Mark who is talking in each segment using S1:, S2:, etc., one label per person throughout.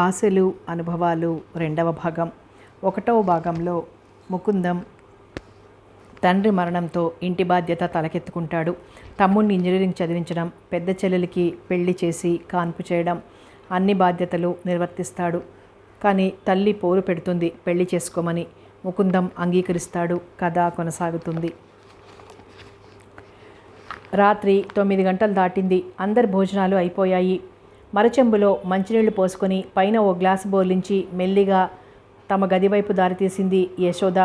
S1: ఆశలు అనుభవాలు రెండవ భాగం. ఒకటవ భాగంలో ముకుందం తండ్రి మరణంతో ఇంటి బాధ్యత తలకెత్తుకుంటాడు. తమ్ముడిని ఇంజనీరింగ్ చదివించడం, పెద్ద చెల్లెలికి పెళ్లి చేసి కాన్పు చేయడం, అన్ని బాధ్యతలు నిర్వర్తిస్తాడు. కానీ తల్లి పోరు పెడుతుంది పెళ్లి చేసుకోమని. ముకుందం అంగీకరిస్తాడు. కథ కొనసాగుతుంది. రాత్రి 9 గంటలు దాటింది. అందరి భోజనాలు అయిపోయాయి. మరచెంబులో మంచినీళ్లు పోసుకొని పైన ఓ గ్లాసు బోర్లించి మెల్లిగా తమ గది వైపు దారితీసింది యశోద.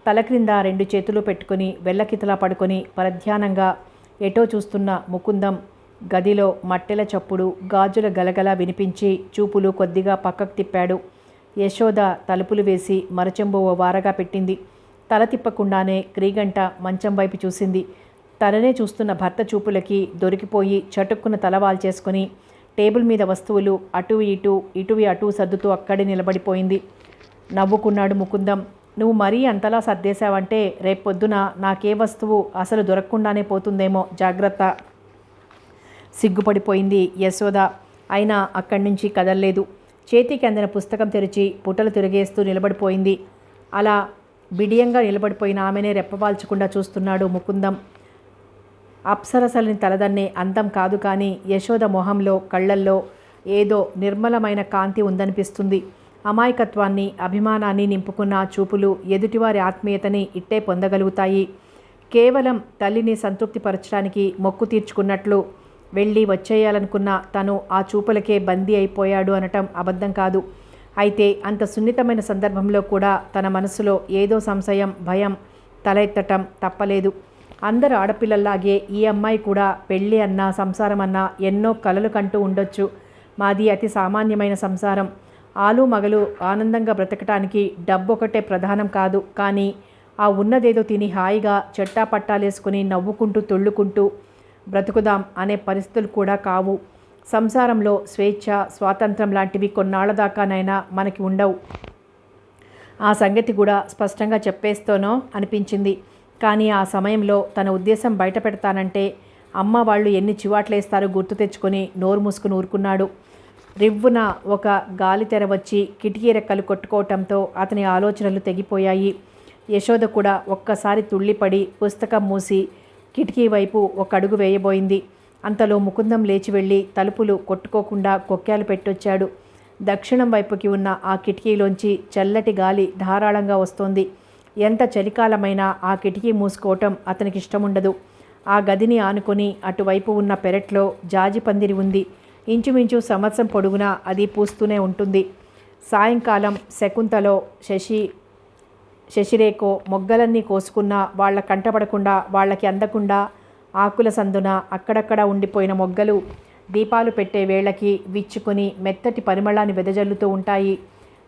S1: తల క్రింద 2 చేతులు పెట్టుకుని వెల్లకితలా పడుకొని పరధ్యానంగా ఎటో చూస్తున్న ముకుందం గదిలో మట్టెల చప్పుడు, గాజుల గలగల వినిపించి చూపులు కొద్దిగా పక్కకు తిప్పాడు. యశోద తలుపులు వేసి మరచెంబు ఓ వారగా పెట్టింది. తల తిప్పకుండానే క్రీగంట మంచం వైపు చూసింది. తననే చూస్తున్న భర్త చూపులకి దొరికిపోయి చటుక్కున తల వాల్చేసుకుని టేబుల్ మీద వస్తువులు అటు ఇటు సర్దుతూ అక్కడే నిలబడిపోయింది. నవ్వుకున్నాడు ముకుందం. నువ్వు మరీ అంతలా సర్దేశావంటే రేపొద్దున నాకే వస్తువు అసలు దొరకకుండానే పోతుందేమో, జాగ్రత్త. సిగ్గుపడిపోయింది యశోద. అయినా అక్కడి నుంచి కదల్లేదు. చేతికి అందిన పుస్తకం తెరిచి పుటలు తిరిగేస్తూ నిలబడిపోయింది. అలా బిడియంగా నిలబడిపోయిన ఆమెనే రెప్పవాల్చకుండా చూస్తున్నాడు ముకుందం. అప్సరసలని తలదన్నే అందం కాదు, కానీ యశోద మొహంలో కళ్ళల్లో ఏదో నిర్మలమైన కాంతి ఉందనిపిస్తుంది. అమాయకత్వాన్ని, అభిమానాన్ని నింపుకున్న చూపులు ఎదుటివారి ఆత్మీయతని ఇట్టే పొందగలుగుతాయి. కేవలం తల్లిని సంతృప్తిపరచడానికి మొక్కు తీర్చుకున్నట్లు వెళ్ళి వచ్చేయాలనుకున్న తను ఆ చూపులకే బందీ అయిపోయాడు అనటం అబద్ధం కాదు. అయితే అంత సున్నితమైన సందర్భంలో కూడా తన మనసులో ఏదో సంశయం, భయం తల ఎత్తటం తప్పలేదు. అందరు ఆడపిల్లల్లాగే ఈ అమ్మాయి కూడా పెళ్ళి అన్నా సంసారం అన్నా ఎన్నో కలలు కంటూ ఉండొచ్చు. మాది అతి సామాన్యమైన సంసారం. ఆలు మగలు ఆనందంగా బ్రతకటానికి డబ్బు ఒకటే ప్రధానం కాదు, కానీ ఆ ఉన్నదేదో తిని హాయిగా చెట్టా పట్టాలేసుకుని నవ్వుకుంటూ తుళ్ళుకుంటూ బ్రతుకుదాం అనే పరిస్థితులు కూడా కావు. సంసారంలో స్వేచ్ఛ, స్వాతంత్రం లాంటివి కొన్నాళ్ల దాకానైనా మనకి ఉండవు. ఆ సంగతి కూడా స్పష్టంగా చెప్పేస్తోనో అనిపించింది. కానీ ఆ సమయంలో తన ఉద్దేశం బయట పెడతానంటే అమ్మ వాళ్ళు ఎన్ని చివాట్లేస్తారో గుర్తు తెచ్చుకొని నోరు మూసుకుని ఊరుకున్నాడు. రివ్వున ఒక గాలి తెర వచ్చి కిటికీ రెక్కలు కొట్టుకోవటంతో అతని ఆలోచనలు తెగిపోయాయి. యశోద కూడా ఒక్కసారి తుళ్ళిపడి పుస్తకం మూసి కిటికీ వైపు ఒక అడుగు వేయబోయింది. అంతలో ముకుందం లేచి వెళ్ళి తలుపులు కొట్టుకోకుండా కొక్కాలు పెట్టొచ్చాడు. దక్షిణం వైపుకి ఉన్న ఆ కిటికీలోంచి చల్లటి గాలి ధారాళంగా వస్తోంది. ఎంత చలికాలమైనా ఆ కిటికీ మూసుకోవటం అతనికి ఇష్టముండదు. ఆ గదిని ఆనుకొని అటువైపు ఉన్న పెరట్లో జాజి పందిరి ఉంది. ఇంచుమించు సంవత్సరం పొడుగునా అది పూస్తూనే ఉంటుంది. సాయంకాలం శకుంతలో శశిరేఖో మొగ్గలన్నీ కోసుకున్న వాళ్ళ కంటపడకుండా, వాళ్ళకి అందకుండా ఆకుల సందున అక్కడక్కడ ఉండిపోయిన మొగ్గలు దీపాలు పెట్టే వేళకి విచ్చుకొని మెత్తటి పరిమళాన్ని వెదజల్లుతూ ఉంటాయి.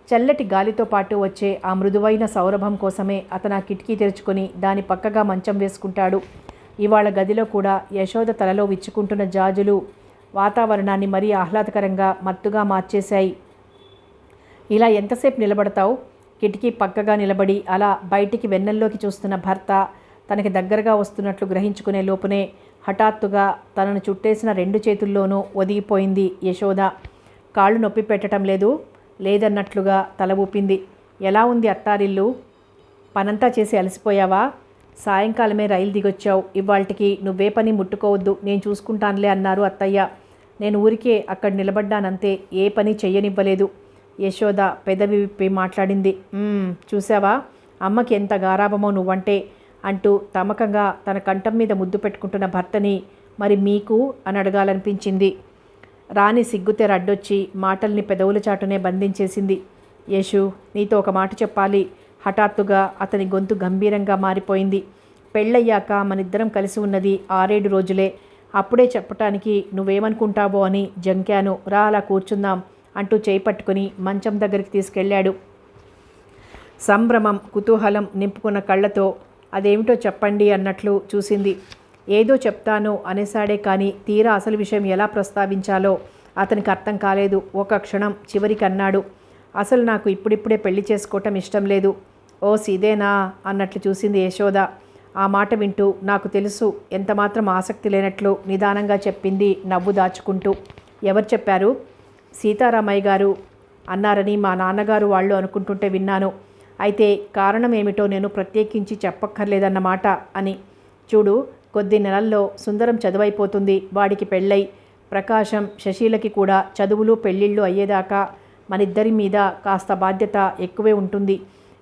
S1: చల్లటి గాలితో పాటు వచ్చే ఆ మృదువైన సౌరభం కోసమే అతను ఆ కిటికీ తెరుచుకొని దాని పక్కగా మంచం వేసుకుంటాడు. ఇవాళ గదిలో కూడా యశోద తలలో విచ్చుకుంటున్న జాజులు వాతావరణాన్ని మరీ ఆహ్లాదకరంగా మత్తుగా మార్చేశాయి. ఇలా ఎంతసేపు నిలబడతావు? కిటికీ పక్కగా నిలబడి అలా బయటికి వెన్నెల్లోకి చూస్తున్న భర్త తనకి దగ్గరగా వస్తున్నట్లు గ్రహించుకునే లోపునే హఠాత్తుగా తనను చుట్టేసిన 2 చేతుల్లోనూ ఒదిగిపోయింది యశోద. కాళ్ళు నొప్పి పెట్టడం లేదన్నట్లుగా తల ఊపింది. ఎలా ఉంది అత్తారిల్లు? పనంతా చేసి అలసిపోయావా? సాయంకాలమే రైలు దిగొచ్చావు. ఇవాళకి నువ్వే పని ముట్టుకోవద్దు, నేను చూసుకుంటానులే అన్నారు అత్తయ్య. నేను ఊరికే అక్కడ నిలబడ్డానంతే, ఏ పని చెయ్యనివ్వలేదు. యశోద పెదవి విప్పి మాట్లాడింది. చూసావా అమ్మకి ఎంత గారాబమో నువ్వంటే అంటూ తమకంగా తన కంఠం మీద ముద్దు పెట్టుకుంటున్న భర్తని మరి మీకు అని అడగాలనిపించింది. రాణి సిగ్గుతెర అడ్డొచ్చి మాటల్ని పెదవుల చాటునే బంధించేసింది. యేషు, నీతో ఒక మాట చెప్పాలి. హఠాత్తుగా అతని గొంతు గంభీరంగా మారిపోయింది. పెళ్ళయ్యాక మనిద్దరం కలిసి ఉన్నది 6-7 రోజులే. అప్పుడే చెప్పటానికి నువ్వేమనుకుంటావో అని జంకాను. రా అలా కూర్చుందాం అంటూ చేయి పట్టుకుని మంచం దగ్గరికి తీసుకెళ్ళాడు. సంభ్రమం, కుతూహలం నింపుకున్న కళ్ళతో అదేమిటో చెప్పండి అన్నట్లు చూసింది. ఏదో చెప్తాను అనేసాడే కానీ తీరా అసలు విషయం ఎలా ప్రస్తావించాలో అతనికి అర్థం కాలేదు. ఒక క్షణం చివరికి అన్నాడు, అసలు నాకు ఇప్పుడిప్పుడే పెళ్లి చేసుకోవటం ఇష్టం లేదు. ఓ ఇదేనా అన్నట్లు చూసింది యశోద. ఆ మాట వింటూ నాకు తెలుసు ఎంతమాత్రం ఆసక్తి లేనట్లు నిదానంగా చెప్పింది నవ్వు దాచుకుంటూ. ఎవరు చెప్పారు? సీతారామయ్య గారు. అన్నారని మా నాన్నగారు వాళ్ళు అనుకుంటుంటే విన్నాను. అయితే కారణం ఏమిటో నేను ప్రత్యేకించి చెప్పక్కర్లేదన్నమాట అని. చూడు, కొద్ది నెలల్లో సుందరం చదువైపోతుంది. వాడికి పెళ్ళై ప్రకాశం, శశీలకి కూడా చదువులు పెళ్ళిళ్ళు అయ్యేదాకా మనిద్దరి మీద కాస్త బాధ్యత ఎక్కువే ఉంటుంది.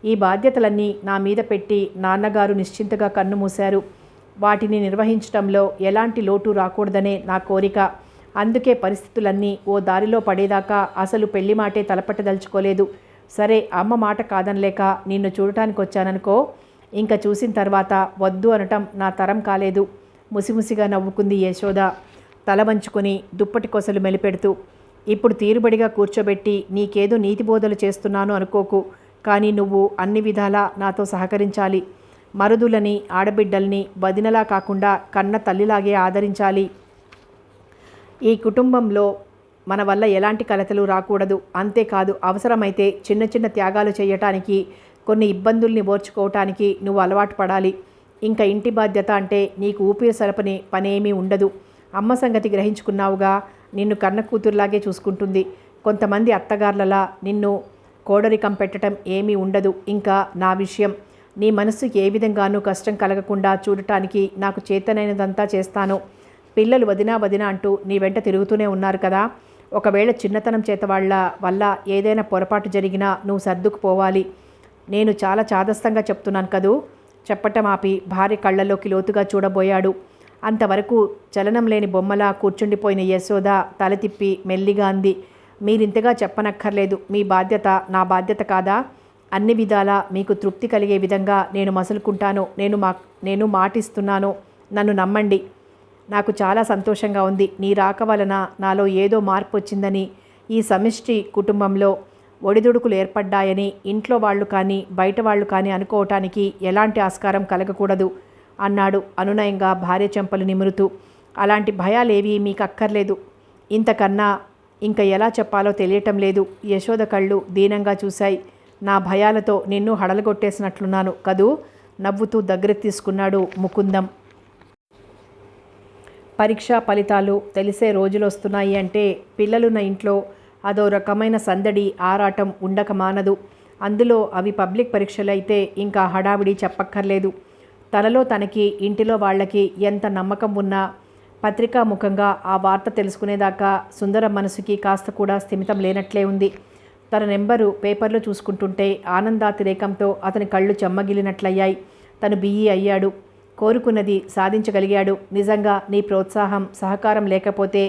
S1: ఈ బాధ్యతలన్నీ నా మీద పెట్టి నాన్నగారు నిశ్చింతగా కన్ను మూశారు. వాటిని నిర్వహించడంలో ఎలాంటి లోటు రాకూడదనే నా కోరిక. అందుకే పరిస్థితులన్నీ ఓ దారిలో పడేదాకా అసలు పెళ్లి మాటే తలపట్టదలుచుకోలేదు. సరే, అమ్మ మాట కాదనలేక నిన్ను చూడటానికి వచ్చాననుకో. ఇంకా చూసిన తర్వాత వద్దు అనటం నా తరం కాలేదు. ముసిముసిగా నవ్వుకుంది యశోద తల వంచుకొని దుప్పటి కొసలు మెలిపెడుతూ. ఇప్పుడు తీరుబడిగా కూర్చోబెట్టి నీకేదో నీతి బోధలు చేస్తున్నాను అనుకోకు. కానీ నువ్వు అన్ని విధాలా నాతో సహకరించాలి. మరుదులని, ఆడబిడ్డల్ని వదినలా కాకుండా కన్న తల్లిలాగే ఆదరించాలి. ఈ కుటుంబంలో మన వల్ల ఎలాంటి కలతలు రాకూడదు. అంతేకాదు, అవసరమైతే చిన్న చిన్న త్యాగాలు చేయటానికి, కొన్ని ఇబ్బందుల్ని ఓర్చుకోవటానికి నువ్వు అలవాటు పడాలి. ఇంకా ఇంటి బాధ్యత అంటే నీకు ఊపిరి సరపని పనేమీ ఉండదు. అమ్మ సంగతి గ్రహించుకున్నావుగా. నిన్ను కన్న కూతురులాగే చూసుకుంటుంది. కొంతమంది అత్తగార్లలా నిన్ను కోడరికం పెట్టడం ఏమీ ఉండదు. ఇంకా నా విషయం, నీ మనస్సుకి ఏ విధంగానూ కష్టం కలగకుండా చూడటానికి నాకు చేతనైనదంతా చేస్తాను. పిల్లలు వదినా వదినా అంటూ నీ వెంట తిరుగుతూనే ఉన్నారు కదా. ఒకవేళ చిన్నతనం చేత వాళ్ళ వల్ల ఏదైనా పొరపాటు జరిగినా నువ్వు సర్దుకుపోవాలి. నేను చాలా చాదస్తంగా చెప్తున్నాను కదూ. చెప్పటం ఆపి భార్య కళ్ళల్లోకి లోతుగా చూడబోయాడు. అంతవరకు చలనం లేని బొమ్మలా కూర్చుండిపోయిన యశోద తల తిప్పి మెల్లిగా అంది. మీరింతగా చెప్పనక్కర్లేదు. మీ బాధ్యత నా బాధ్యత కాదా? అన్ని విధాలా మీకు తృప్తి కలిగే విధంగా నేను మసులుకుంటాను. నేను మాటిస్తున్నాను. నన్ను నమ్మండి. నాకు చాలా సంతోషంగా ఉంది. నీ రాక వలన నాలో ఏదో మార్పు వచ్చిందని, ఈ సమిష్టి కుటుంబంలో ఒడిదుడుకులు ఏర్పడ్డాయని ఇంట్లో వాళ్ళు కానీ బయట వాళ్ళు కానీ అనుకోవటానికి ఎలాంటి ఆస్కారం కలగకూడదు అన్నాడు అనునయంగా భార్య చెంపలు నిమురుతూ. అలాంటి భయాలేవీ మీకు అక్కర్లేదు. ఇంతకన్నా ఇంకా ఎలా చెప్పాలో తెలియటం లేదు. యశోద కళ్ళు దీనంగా చూశాయి. నా భయాలతో నిన్ను హడలగొట్టేసినట్లున్నాను కదూ. నవ్వుతూ దగ్గరకు తీసుకున్నాడు ముకుందం. పరీక్షా ఫలితాలు తెలిసే రోజులు వస్తున్నాయి అంటే పిల్లలున్న ఇంట్లో అదో రకమైన సందడి, ఆరాటం ఉండక మానదు. అందులో అవి పబ్లిక్ పరీక్షలు అయితే ఇంకా హడావిడి చెప్పక్కర్లేదు. తనలో తనకి, ఇంటిలో వాళ్ళకి ఎంత నమ్మకం ఉన్నా పత్రికాముఖంగా ఆ వార్త తెలుసుకునేదాకా సుందరం మనసుకి కాస్త కూడా స్థిమితం లేనట్లే ఉంది. తన నెంబరు పేపర్లో చూసుకుంటుంటే ఆనందాతిరేకంతో అతని కళ్ళు చెమ్మగిలినట్లయ్యాయి. తను బిఈ అయ్యాడు. కోరుకున్నది సాధించగలిగాడు. నిజంగా నీ ప్రోత్సాహం, సహకారం లేకపోతే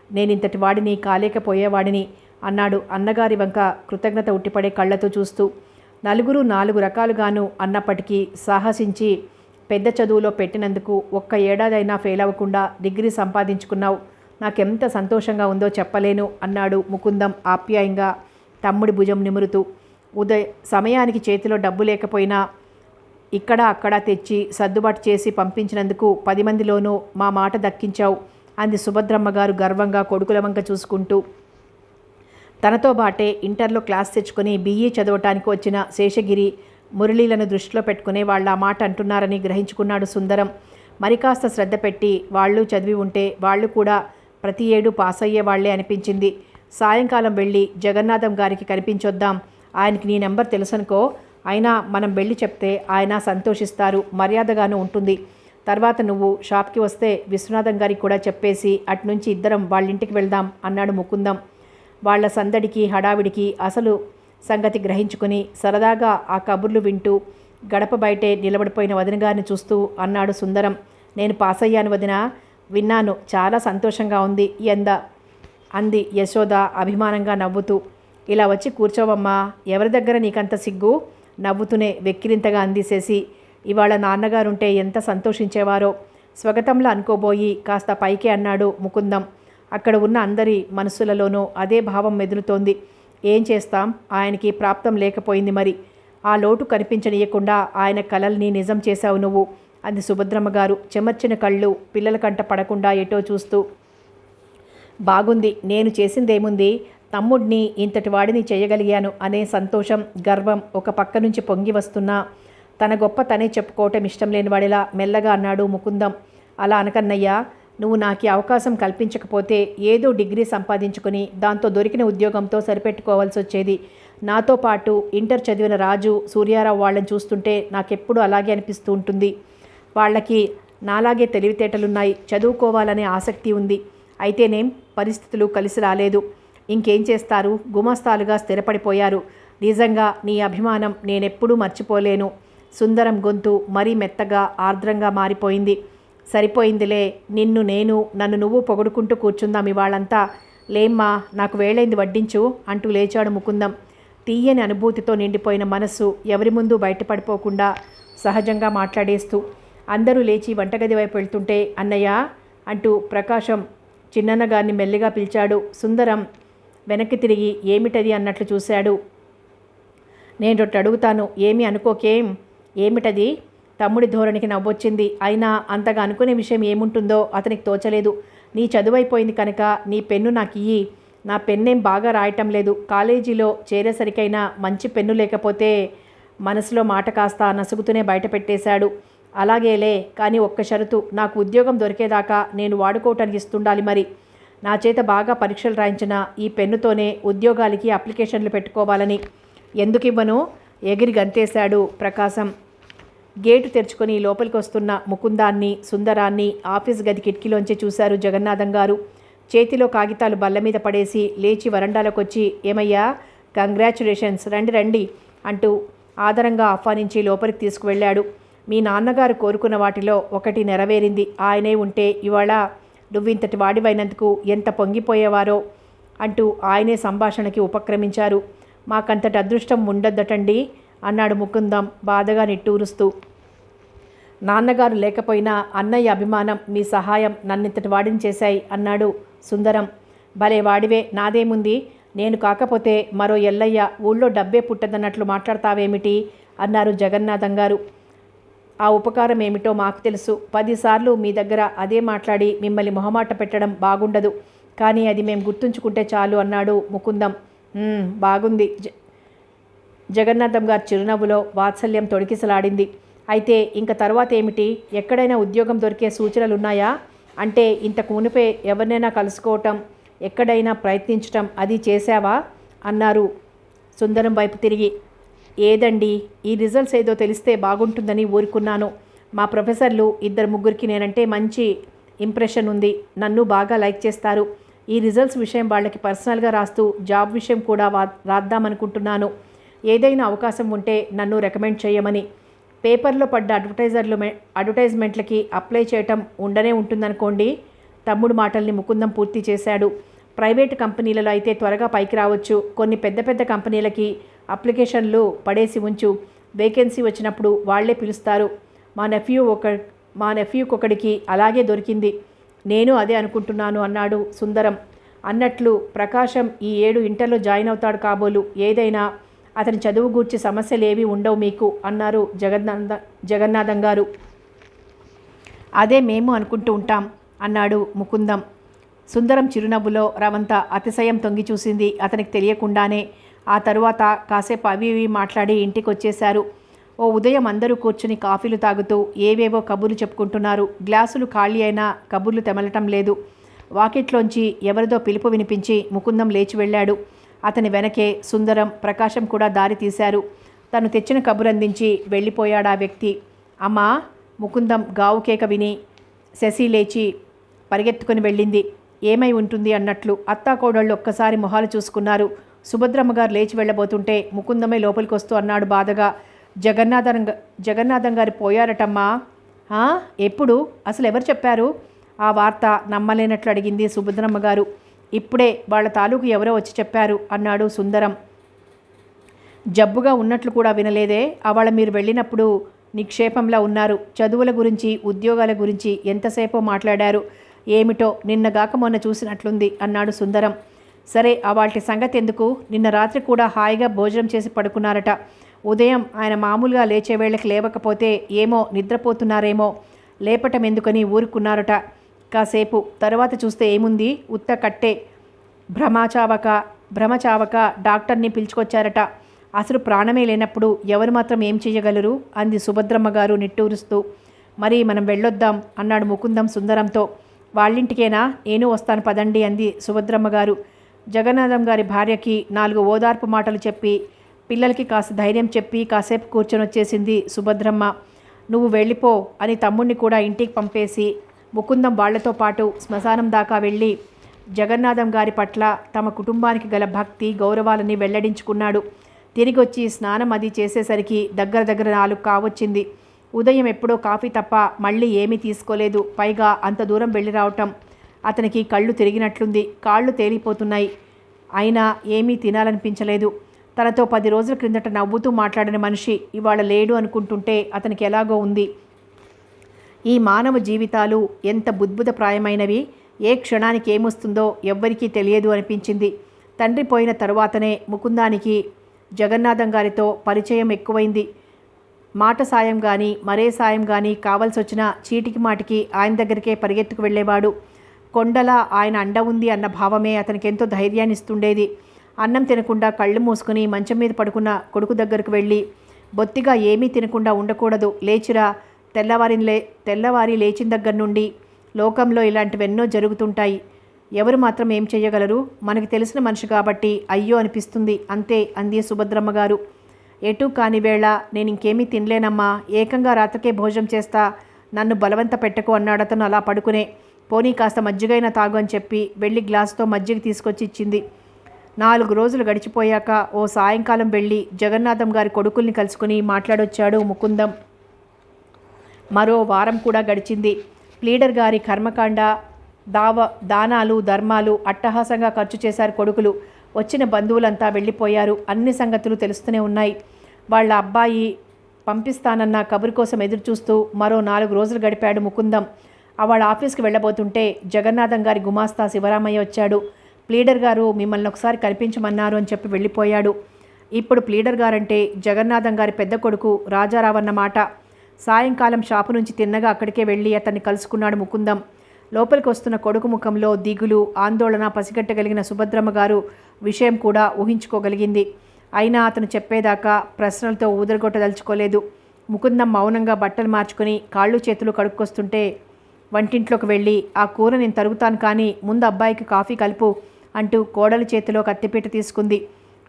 S1: నేనింతటి వాడిని కాలేకపోయేవాడిని అన్నాడు అన్నగారి వంక కృతజ్ఞత ఉట్టిపడే కళ్ళతో చూస్తూ. నలుగురు 4 రకాలుగాను అన్నప్పటికీ సాహసించి పెద్ద చదువులో పెట్టినందుకు ఒక్క ఏడాదైనా ఫెయిల్ అవ్వకుండా డిగ్రీ సంపాదించుకున్నావు. నాకెంత సంతోషంగా ఉందో చెప్పలేను అన్నాడు ముకుందం ఆప్యాయంగా తమ్ముడి భుజం నిమురుతూ. సమయానికి చేతిలో డబ్బు లేకపోయినా ఇక్కడ అక్కడ తెచ్చి సర్దుబాటు చేసి పంపించినందుకు 10 మందిలోనూ మా మాట దక్కించావు అంది సుభద్రమ్మ గారు గర్వంగా కొడుకుల వంక చూసుకుంటూ. తనతో బాటే ఇంటర్లో క్లాస్ తెచ్చుకొని బిఈ చదవటానికి వచ్చిన శేషగిరి, మురళీలను దృష్టిలో పెట్టుకునే వాళ్ళ మాట అంటున్నారని గ్రహించుకున్నాడు సుందరం. మరి కాస్త శ్రద్ధ పెట్టి వాళ్ళు చదివి ఉంటే వాళ్ళు కూడా ప్రతి ఏడు పాస్ అయ్యే వాళ్లే అనిపించింది. సాయంకాలం వెళ్ళి జగన్నాథం గారికి కనిపించొద్దాం. ఆయనకి నీ నెంబర్ తెలుసనుకో. అయినా మనం వెళ్ళి చెప్తే ఆయన సంతోషిస్తారు, మర్యాదగాను ఉంటుంది. తర్వాత నువ్వు షాప్కి వస్తే విశ్వనాథం గారికి కూడా చెప్పేసి అటునుంచి ఇద్దరం వాళ్ళింటికి వెళ్దాం అన్నాడు ముకుందం. వాళ్ల సందడికి హడావిడికి అసలు సంగతి గ్రహించుకుని సరదాగా ఆ కబుర్లు వింటూ గడప బయటే నిలబడిపోయిన వదిన గారిని చూస్తూ అన్నాడు సుందరం. నేను పాస్ అయ్యాను వదిన. విన్నాను, చాలా సంతోషంగా ఉంది అంది యశోద అభిమానంగా నవ్వుతూ. ఇలా వచ్చి కూర్చోవమ్మా. ఎవరి దగ్గర నీకంత సిగ్గు? నవ్వుతూనే వెక్కిరింతగా అందిసేసి. ఇవాళ నాన్నగారుంటే ఎంత సంతోషించేవారో స్వగతంలో అనుకోబోయి కాస్త పైకే అన్నాడు ముకుందం. అక్కడ ఉన్న అందరి మనసులలోనూ అదే భావం మెదులుతోంది. ఏం చేస్తాం, ఆయనకి ప్రాప్తం లేకపోయింది మరి. ఆ లోటు కనిపించనీయకుండా ఆయన కలల్ని నిజం చేశావు నువ్వు అంది సుభద్రమ్మ గారు చెమర్చిన కళ్ళు పిల్లల కంట పడకుండా ఎటో చూస్తూ. బాగుంది, నేను చేసిందేముంది, తమ్ముడిని ఇంతటి వాడిని చేయగలిగాను అనే సంతోషం, గర్వం ఒక పక్క నుంచి పొంగి వస్తున్నా తన గొప్ప తనే చెప్పుకోవటం ఇష్టం లేనివాడిలా మెల్లగా అన్నాడు ముకుందం. అలా అనకన్నయ్యా, నువ్వు నాకు అవకాశం కల్పించకపోతే ఏదో డిగ్రీ సంపాదించుకొని దాంతో దొరికిన ఉద్యోగంతో సరిపెట్టుకోవాల్సి వచ్చేది. నాతో పాటు ఇంటర్ చదివిన రాజు, సూర్యారావు వాళ్ళని చూస్తుంటే నాకెప్పుడు అలాగే అనిపిస్తూ ఉంటుంది. వాళ్ళకి నాలాగే తెలివితేటలున్నాయి, చదువుకోవాలనే ఆసక్తి ఉంది. అయితేనేం పరిస్థితులు కలిసి రాలేదు. ఇంకేం చేస్తారు, గుమస్తాలుగా స్థిరపడిపోయారు. నిజంగా నీ అభిమానం నేనెప్పుడూ మర్చిపోలేను. సుందరం గొంతు మరీ మెత్తగా ఆర్ద్రంగా మారిపోయింది. సరిపోయిందిలే, నన్ను నువ్వు పొగుడుకుంటూ కూర్చుందాం ఇవాళంతా. లేమ్మా, నాకు వేళైంది వడ్డించు అంటూ లేచాడు ముకుందం. తీయని అనుభూతితో నిండిపోయిన మనస్సు ఎవరి ముందు బయటపడిపోకుండా సహజంగా మాట్లాడేస్తూ. అందరూ లేచి వంటగది వైపు వెళ్తుంటే అన్నయ్య అంటూ ప్రకాశం చిన్నన్నగారిని మెల్లిగా పిలిచాడు. సుందరం వెనక్కి తిరిగి ఏమిటది అన్నట్లు చూశాడు. నేను రొట్టె అడుగుతాను, ఏమీ అనుకోకేం. ఏమిటది? తమ్ముడి ధోరణికి నవ్వొచ్చింది. అయినా అంతగా అనుకునే విషయం ఏముంటుందో అతనికి తోచలేదు. నీ చదువైపోయింది కనుక నీ పెన్ను నాకు ఇయ్యి. నా పెన్నేం బాగా రాయటం లేదు. కాలేజీలో చేరేసరికైనా మంచి పెన్ను లేకపోతే మనసులో మాట కాస్త నసుగుతూనే బయట పెట్టేశాడు. అలాగేలే, కానీ ఒక్క షరతు, నాకు ఉద్యోగం దొరికేదాకా నేను వాడుకోవటానికి ఇస్తుండాలి. మరి నా చేత బాగా పరీక్షలు రాయించిన ఈ పెన్నుతోనే ఉద్యోగాలకి అప్లికేషన్లు పెట్టుకోవాలని. ఎందుకివ్వను? ఎగిరి గంతేశాడు ప్రకాశం. గేటు తెరుచుకొని లోపలికి వస్తున్న ముకుందాన్ని, సుందరాన్ని ఆఫీస్ గది కిటికీలోంచి చూశారు జగన్నాథం గారు. చేతిలో కాగితాలు బల్ల మీద పడేసి లేచి వరండాలోకి వచ్చి, ఏమయ్యా, కంగ్రాచ్యులేషన్స్, రండి రండి అంటూ ఆదరంగా ఆహ్వానించి లోపలికి తీసుకువెళ్ళాడు. మీ నాన్నగారు కోరుకున్న వాటిలో ఒకటి నెరవేరింది. ఆయనే ఉంటే ఇవాళ నువ్వింతటి వాడివైనందుకు ఎంత పొంగిపోయేవారో అంటూ ఆయనే సంభాషణకి ఉపక్రమించారు. మాకంతటి అదృష్టం ఉండొద్దటండి అన్నాడు ముకుందం బాధగా నిట్టూరుస్తూ. నాన్నగారు లేకపోయినా అన్నయ్య అభిమానం, మీ సహాయం నన్నింతటి వాడిని చేశాయి అన్నాడు సుందరం. భలే వాడివే, నాదేముంది, నేను కాకపోతే మరో ఎల్లయ్య ఊళ్ళో డబ్బే పుట్టదన్నట్లు మాట్లాడతావేమిటి అన్నారు జగన్నాథం గారు. ఆ ఉపకారం ఏమిటో మాకు తెలుసు. 10 సార్లు మీ దగ్గర అదే మాట్లాడి మిమ్మల్ని మొహమాట పెట్టడం బాగుండదు, కానీ అది మేము గుర్తుంచుకుంటే చాలు అన్నాడు ముకుందం. బాగుంది. జగన్నాథం గారి చిరునవ్వులో వాత్సల్యం తొడికిసలాడింది. అయితే ఇంక తర్వాత ఏమిటి? ఎక్కడైనా ఉద్యోగం దొరికే సూచనలున్నాయా? అంటే ఇంతకు మునిపే ఎవరినైనా కలుసుకోవటం, ఎక్కడైనా ప్రయత్నించటం అది చేశావా అన్నారు సుందరం వైపు తిరిగి. ఏదండి, ఈ రిజల్ట్స్ ఏదో తెలిస్తే బాగుంటుందని ఊరుకున్నాను. మా ప్రొఫెసర్లు 2-3కి నేనంటే మంచి ఇంప్రెషన్ ఉంది. నన్ను బాగా లైక్ చేస్తారు. ఈ రిజల్ట్స్ విషయం వాళ్ళకి పర్సనల్గా రాస్తూ జాబ్ విషయం కూడా రాద్దామనుకుంటున్నాను. ఏదైనా అవకాశం ఉంటే నన్ను రికమెండ్ చేయమని. పేపర్లో పడ్డ అడ్వర్టైజ్మెంట్లకి అప్లై చేయటం ఉండనే ఉంటుందనుకోండి. తమ్ముడు మాటల్ని ముకుందం పూర్తి చేశాడు. ప్రైవేటు కంపెనీలలో అయితే త్వరగా పైకి రావచ్చు. కొన్ని పెద్ద పెద్ద కంపెనీలకి అప్లికేషన్లు పడేసి ఉంచు. వేకెన్సీ వచ్చినప్పుడు వాళ్లే పిలుస్తారు. మా నెఫ్యూకొకడికి అలాగే దొరికింది. నేను అదే అనుకుంటున్నాను అన్నాడు సుందరం. అన్నట్లు ప్రకాశం ఈ 7 ఇంటర్లో జాయిన్ అవుతాడు కాబోలు. ఏదైనా అతని చదువు గూర్చి సమస్యలేవి ఉండవు మీకు అన్నారు జగన్నాథం గారు. అదే మేము అనుకుంటూ ఉంటాం అన్నాడు ముకుందం. సుందరం చిరునవ్వులో రవంత అతిశయం తొంగి చూసింది అతనికి తెలియకుండానే. ఆ తరువాత కాసేపు అవి ఇవి మాట్లాడి ఇంటికి వచ్చేశారు. ఓ ఉదయం అందరూ కూర్చుని కాఫీలు తాగుతూ ఏవేవో కబుర్లు చెప్పుకుంటున్నారు. గ్లాసులు ఖాళీ అయినా కబుర్లు తెమలటం లేదు. వాకిట్లోంచి ఎవరిదో పిలుపు వినిపించి ముకుందం లేచి వెళ్ళాడు. అతని వెనకే సుందరం, ప్రకాశం కూడా దారి తీశారు. తను తెచ్చిన కబురందించి వెళ్ళిపోయాడా వ్యక్తి. అమ్మా, ముకుందం గావు కేక విని శశి లేచి పరిగెత్తుకుని వెళ్ళింది. ఏమై ఉంటుంది అన్నట్లు అత్తాకోడళ్ళు ఒక్కసారి మొహాలు చూసుకున్నారు. సుభద్రమ్మ గారు లేచి వెళ్ళబోతుంటే ముకుందమే లోపలికి వస్తూ అన్నాడు బాధగా, జగన్నాథం గారు పోయారటమ్మా. ఎప్పుడు? అసలు ఎవరు చెప్పారు? ఆ వార్త నమ్మలేనట్లు అడిగింది సుభద్రమ్మ గారు. ఇప్పుడే వాళ్ళ తాలూకు ఎవరో వచ్చి చెప్పారు అన్నాడు సుందరం. జబ్బుగా ఉన్నట్లు కూడా వినలేదే. అవళ మీరు వెళ్ళినప్పుడు నిక్షేపంలా ఉన్నారు. చదువుల గురించి, ఉద్యోగాల గురించి ఎంతసేపో మాట్లాడారు. ఏమిటో నిన్నగాక మొన్న చూసినట్లుంది అన్నాడు సుందరం. సరే, అవాల్టి సంగతి ఎందుకు? నిన్న రాత్రి కూడా హాయిగా భోజనం చేసి పడుకున్నారట. ఉదయం ఆయన మామూలుగా లేచే వేళకి లేవకపోతే ఏమో నిద్రపోతున్నారేమో, లేపటం ఎందుకని ఊరుకున్నారట కాసేపు. తర్వాత చూస్తే ఏముంది, ఉత్త కట్టే. భ్రమచావక డాక్టర్ని పిలుచుకొచ్చారట. అసలు ప్రాణమే లేనప్పుడు ఎవరు మాత్రం ఏం చెయ్యగలరు అంది సుభద్రమ్మ గారు నిట్టూరుస్తూ. మరి మనం వెళ్ళొద్దాం అన్నాడు ముకుందం సుందరంతో. వాళ్ళింటికేనా? నేను వస్తాను పదండి అంది సుభద్రమ్మ గారు. జగన్నాథం గారి భార్యకి 4 ఓదార్పు మాటలు చెప్పి పిల్లలకి కాస్త ధైర్యం చెప్పి కాసేపు కూర్చొని వచ్చేసింది సుభద్రమ్మ. నువ్వు వెళ్ళిపో అని తమ్ముణ్ణి కూడా ఇంటికి పంపేసి ముకుందం వాళ్లతో పాటు శ్మశానం దాకా వెళ్ళి జగన్నాథం గారి పట్ల తమ కుటుంబానికి గల భక్తి గౌరవాలని వెల్లడించుకున్నాడు. తిరిగి వచ్చి స్నానం అది చేసేసరికి దగ్గర 4 కావచ్చింది. ఉదయం ఎప్పుడో కాఫీ తప్ప మళ్ళీ ఏమీ తీసుకోలేదు. పైగా అంత దూరం వెళ్ళి రావటం అతనికి కళ్ళు తిరిగినట్లుంది. కాళ్ళు తేలిపోతున్నాయి. అయినా ఏమీ తినాలనిపించలేదు. తనతో 10 రోజుల క్రిందట నవ్వుతూ మాట్లాడిన మనిషి ఇవాళ లేడు అనుకుంటుంటే అతనికి ఎలాగో ఉంది. ఈ మానవ జీవితాలు ఎంత బుద్భుతప్రాయమైనవి, ఏ క్షణానికి ఏమొస్తుందో ఎవ్వరికీ తెలియదు అనిపించింది. తండ్రి పోయిన తరువాతనే ముకుందానికి జగన్నాథం గారితో పరిచయం ఎక్కువైంది. మాట సాయం కానీ మరే సాయం కానీ కావలసొచ్చినా చీటికి మాటికి ఆయన దగ్గరికే పరిగెత్తుకు వెళ్ళేవాడు. కొండలా ఆయన అండ ఉంది అన్న భావమే అతనికెంతో ధైర్యాన్ని ఇస్తుండేది. అన్నం తినకుండా కళ్ళు మూసుకుని మంచం మీద పడుకున్న కొడుకు దగ్గరకు వెళ్ళి బొత్తిగా ఏమీ తినకుండా ఉండకూడదు, లేచిరా, తెల్లవారి లేచిన దగ్గర నుండి లోకంలో ఇలాంటివెన్నో జరుగుతుంటాయి. ఎవరు మాత్రం ఏం చెయ్యగలరు? మనకి తెలిసిన మనిషి కాబట్టి అయ్యో అనిపిస్తుంది అంతే అంది సుభద్రమ్మ గారు. ఎటూ కాని వేళ నేను ఇంకేమీ తినలేనమ్మా, ఏకంగా రాత్రికే భోజనం చేస్తా, నన్ను బలవంత పెట్టకు అన్నాడతను అలా పడుకునే. పోనీ కాస్త మజ్జిగైనా తాగు అని చెప్పి వెళ్ళి గ్లాసుతో మజ్జిగ తీసుకొచ్చి ఇచ్చింది. 4 రోజులు గడిచిపోయాక ఓ సాయంకాలం వెళ్ళి జగన్నాథం గారి కొడుకుల్ని కలుసుకుని మాట్లాడొచ్చాడు ముకుందం. మరో వారం కూడా గడిచింది. ప్లీడర్ గారి కర్మకాండ, దానాలు ధర్మాలు అట్టహాసంగా ఖర్చు చేశారు కొడుకులు. వచ్చిన బంధువులంతా వెళ్ళిపోయారు. అన్ని సంగతులు తెలుస్తూనే ఉన్నాయి. వాళ్ళ అబ్బాయి పంపిస్తానన్న కబురు కోసం ఎదురుచూస్తూ మరో 4 రోజులు గడిపాడు ముకుందం. వాళ్ళ ఆఫీస్కి వెళ్ళబోతుంటే జగన్నాథం గారి గుమాస్తా శివరామయ్య వచ్చాడు. ప్లీడర్ గారు మిమ్మల్ని ఒకసారి కనిపించమన్నారు అని చెప్పి వెళ్ళిపోయాడు. ఇప్పుడు ప్లీడర్ గారంటే జగన్నాథం గారి పెద్ద కొడుకు రాజారావు అన్నమాట. సాయంకాలం షాపు నుంచి తిన్నగా అక్కడికే వెళ్ళి అతన్ని కలుసుకున్నాడు ముకుందం. లోపలికి వస్తున్న కొడుకు ముఖంలో దిగులు, ఆందోళన పసిగట్టగలిగిన సుభద్రమ్మ గారు విషయం కూడా ఊహించుకోగలిగింది. అయినా అతను చెప్పేదాకా ప్రశ్నలతో ఊదరగొట్టదలుచుకోలేదు. ముకుందం మౌనంగా బట్టలు మార్చుకుని కాళ్ళు చేతులు కడుక్కొస్తుంటే వంటింట్లోకి వెళ్ళి ఆ కూర నేను తరుగుతాను కానీ ముందు అబ్బాయికి కాఫీ కలుపు అంటూ కోడలి చేతిలో కత్తిపీట తీసుకుంది.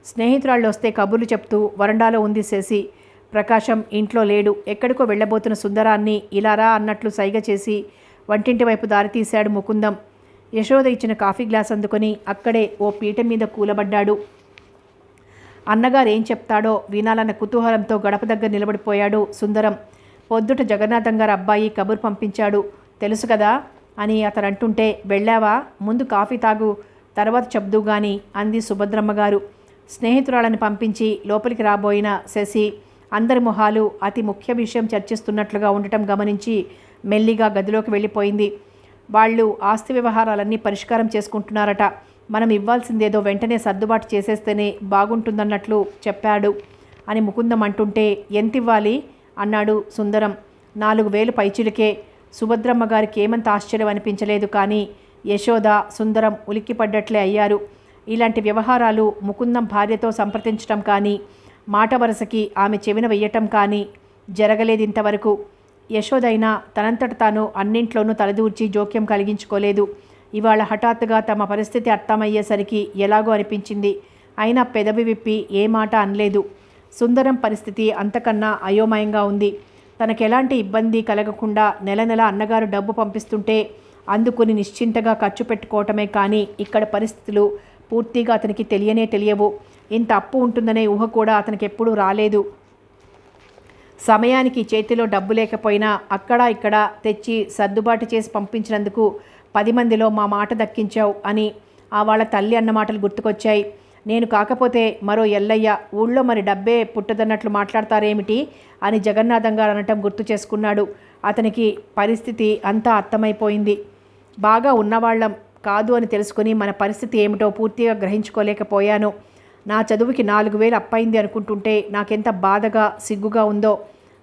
S1: స్నేహితురాళ్ళు వస్తే కబుర్లు చెప్తూ వరండాలో ఉంది శశి. ప్రకాశం ఇంట్లో లేడు. ఎక్కడికో వెళ్ళబోతున్న సుందరాన్ని ఇలారా అన్నట్లు సైగ చేసి వంటింటి వైపు దారి తీశాడు ముకుందం. యశోద ఇచ్చిన కాఫీ గ్లాస్ అందుకొని అక్కడే ఓ పీట మీద కూలబడ్డాడు. అన్నగారు ఏం చెప్తాడో వినాలన్న కుతూహలంతో గడప దగ్గర నిలబడిపోయాడు సుందరం. పొద్దుట జగన్నాథం గారు అబ్బాయి కబురు పంపించాడు, తెలుసు కదా అని అతను అంటుంటే, వెళ్ళావా? ముందు కాఫీ తాగు, తర్వాత చెప్దు గాని అంది సుభద్రమ్మ గారు. స్నేహితురాళ్ళని పంపించి లోపలికి రాబోయిన శశి అందరి మొహాలు అతి ముఖ్య విషయం చర్చిస్తున్నట్లుగా ఉండటం గమనించి మెల్లిగా గదిలోకి వెళ్ళిపోయింది. వాళ్ళు ఆస్తి వ్యవహారాలన్నీ పరిష్కారం చేసుకుంటున్నారట. మనం ఇవ్వాల్సిందేదో వెంటనే సర్దుబాటు చేసేస్తేనే బాగుంటుందన్నట్లు చెప్పాడు అని ముకుందం అంటుంటే, ఎంత ఇవ్వాలి అన్నాడు సుందరం. 4,000 పైచిలుకే. సుభద్రమ్మ గారికి ఏమంత ఆశ్చర్యం అనిపించలేదు. కానీ యశోద, సుందరం ఉలిక్కిపడ్డట్లే అయ్యారు. ఇలాంటి వ్యవహారాలు ముకుందం భార్యతో సంప్రదించటం కానీ మాట వరసకి ఆమె చెవిన వెయ్యటం కానీ జరగలేదు ఇంతవరకు. యశోదైనా తనంతట తాను అన్నింట్లోనూ తలదూర్చి జోక్యం కలిగించుకోలేదు. ఇవాళ హఠాత్తుగా తమ పరిస్థితి అర్థమయ్యేసరికి ఎలాగో అనిపించింది. అయినా పెదవి విప్పి ఏ మాట అనలేదు. సుందరం పరిస్థితి అంతకన్నా అయోమయంగా ఉంది. తనకెలాంటి ఇబ్బంది కలగకుండా నెల అన్నగారు డబ్బు పంపిస్తుంటే అందుకుని నిశ్చింతగా ఖర్చు పెట్టుకోవటమే కానీ ఇక్కడ పరిస్థితులు పూర్తిగా అతనికి తెలియవు. ఇంత అప్పు ఉంటుందనే ఊహ కూడా అతనికి ఎప్పుడూ రాలేదు. సమయానికి చేతిలో డబ్బు లేకపోయినా అక్కడ ఇక్కడ తెచ్చి సర్దుబాటు చేసి పంపించినందుకు 10 మందిలో మా మాట దక్కించావు అని వాళ్ళ తల్లి అన్న మాటలు గుర్తుకొచ్చాయి. నేను కాకపోతే మరో ఎల్లయ్య ఊళ్ళో మరి డబ్బే పుట్టదన్నట్లు మాట్లాడతారేమిటి అని జగన్నాథం గారు అనటం గుర్తు చేసుకున్నాడు. అతనికి పరిస్థితి అంతా అర్థమైపోయింది. బాగా ఉన్నవాళ్ళం కాదు అని తెలుసుకుని మన పరిస్థితి ఏమిటో పూర్తిగా గ్రహించుకోలేకపోయాను. నా చదువుకి 4,000 అప్పయింది అనుకుంటుంటే నాకెంత బాధగా సిగ్గుగా ఉందో.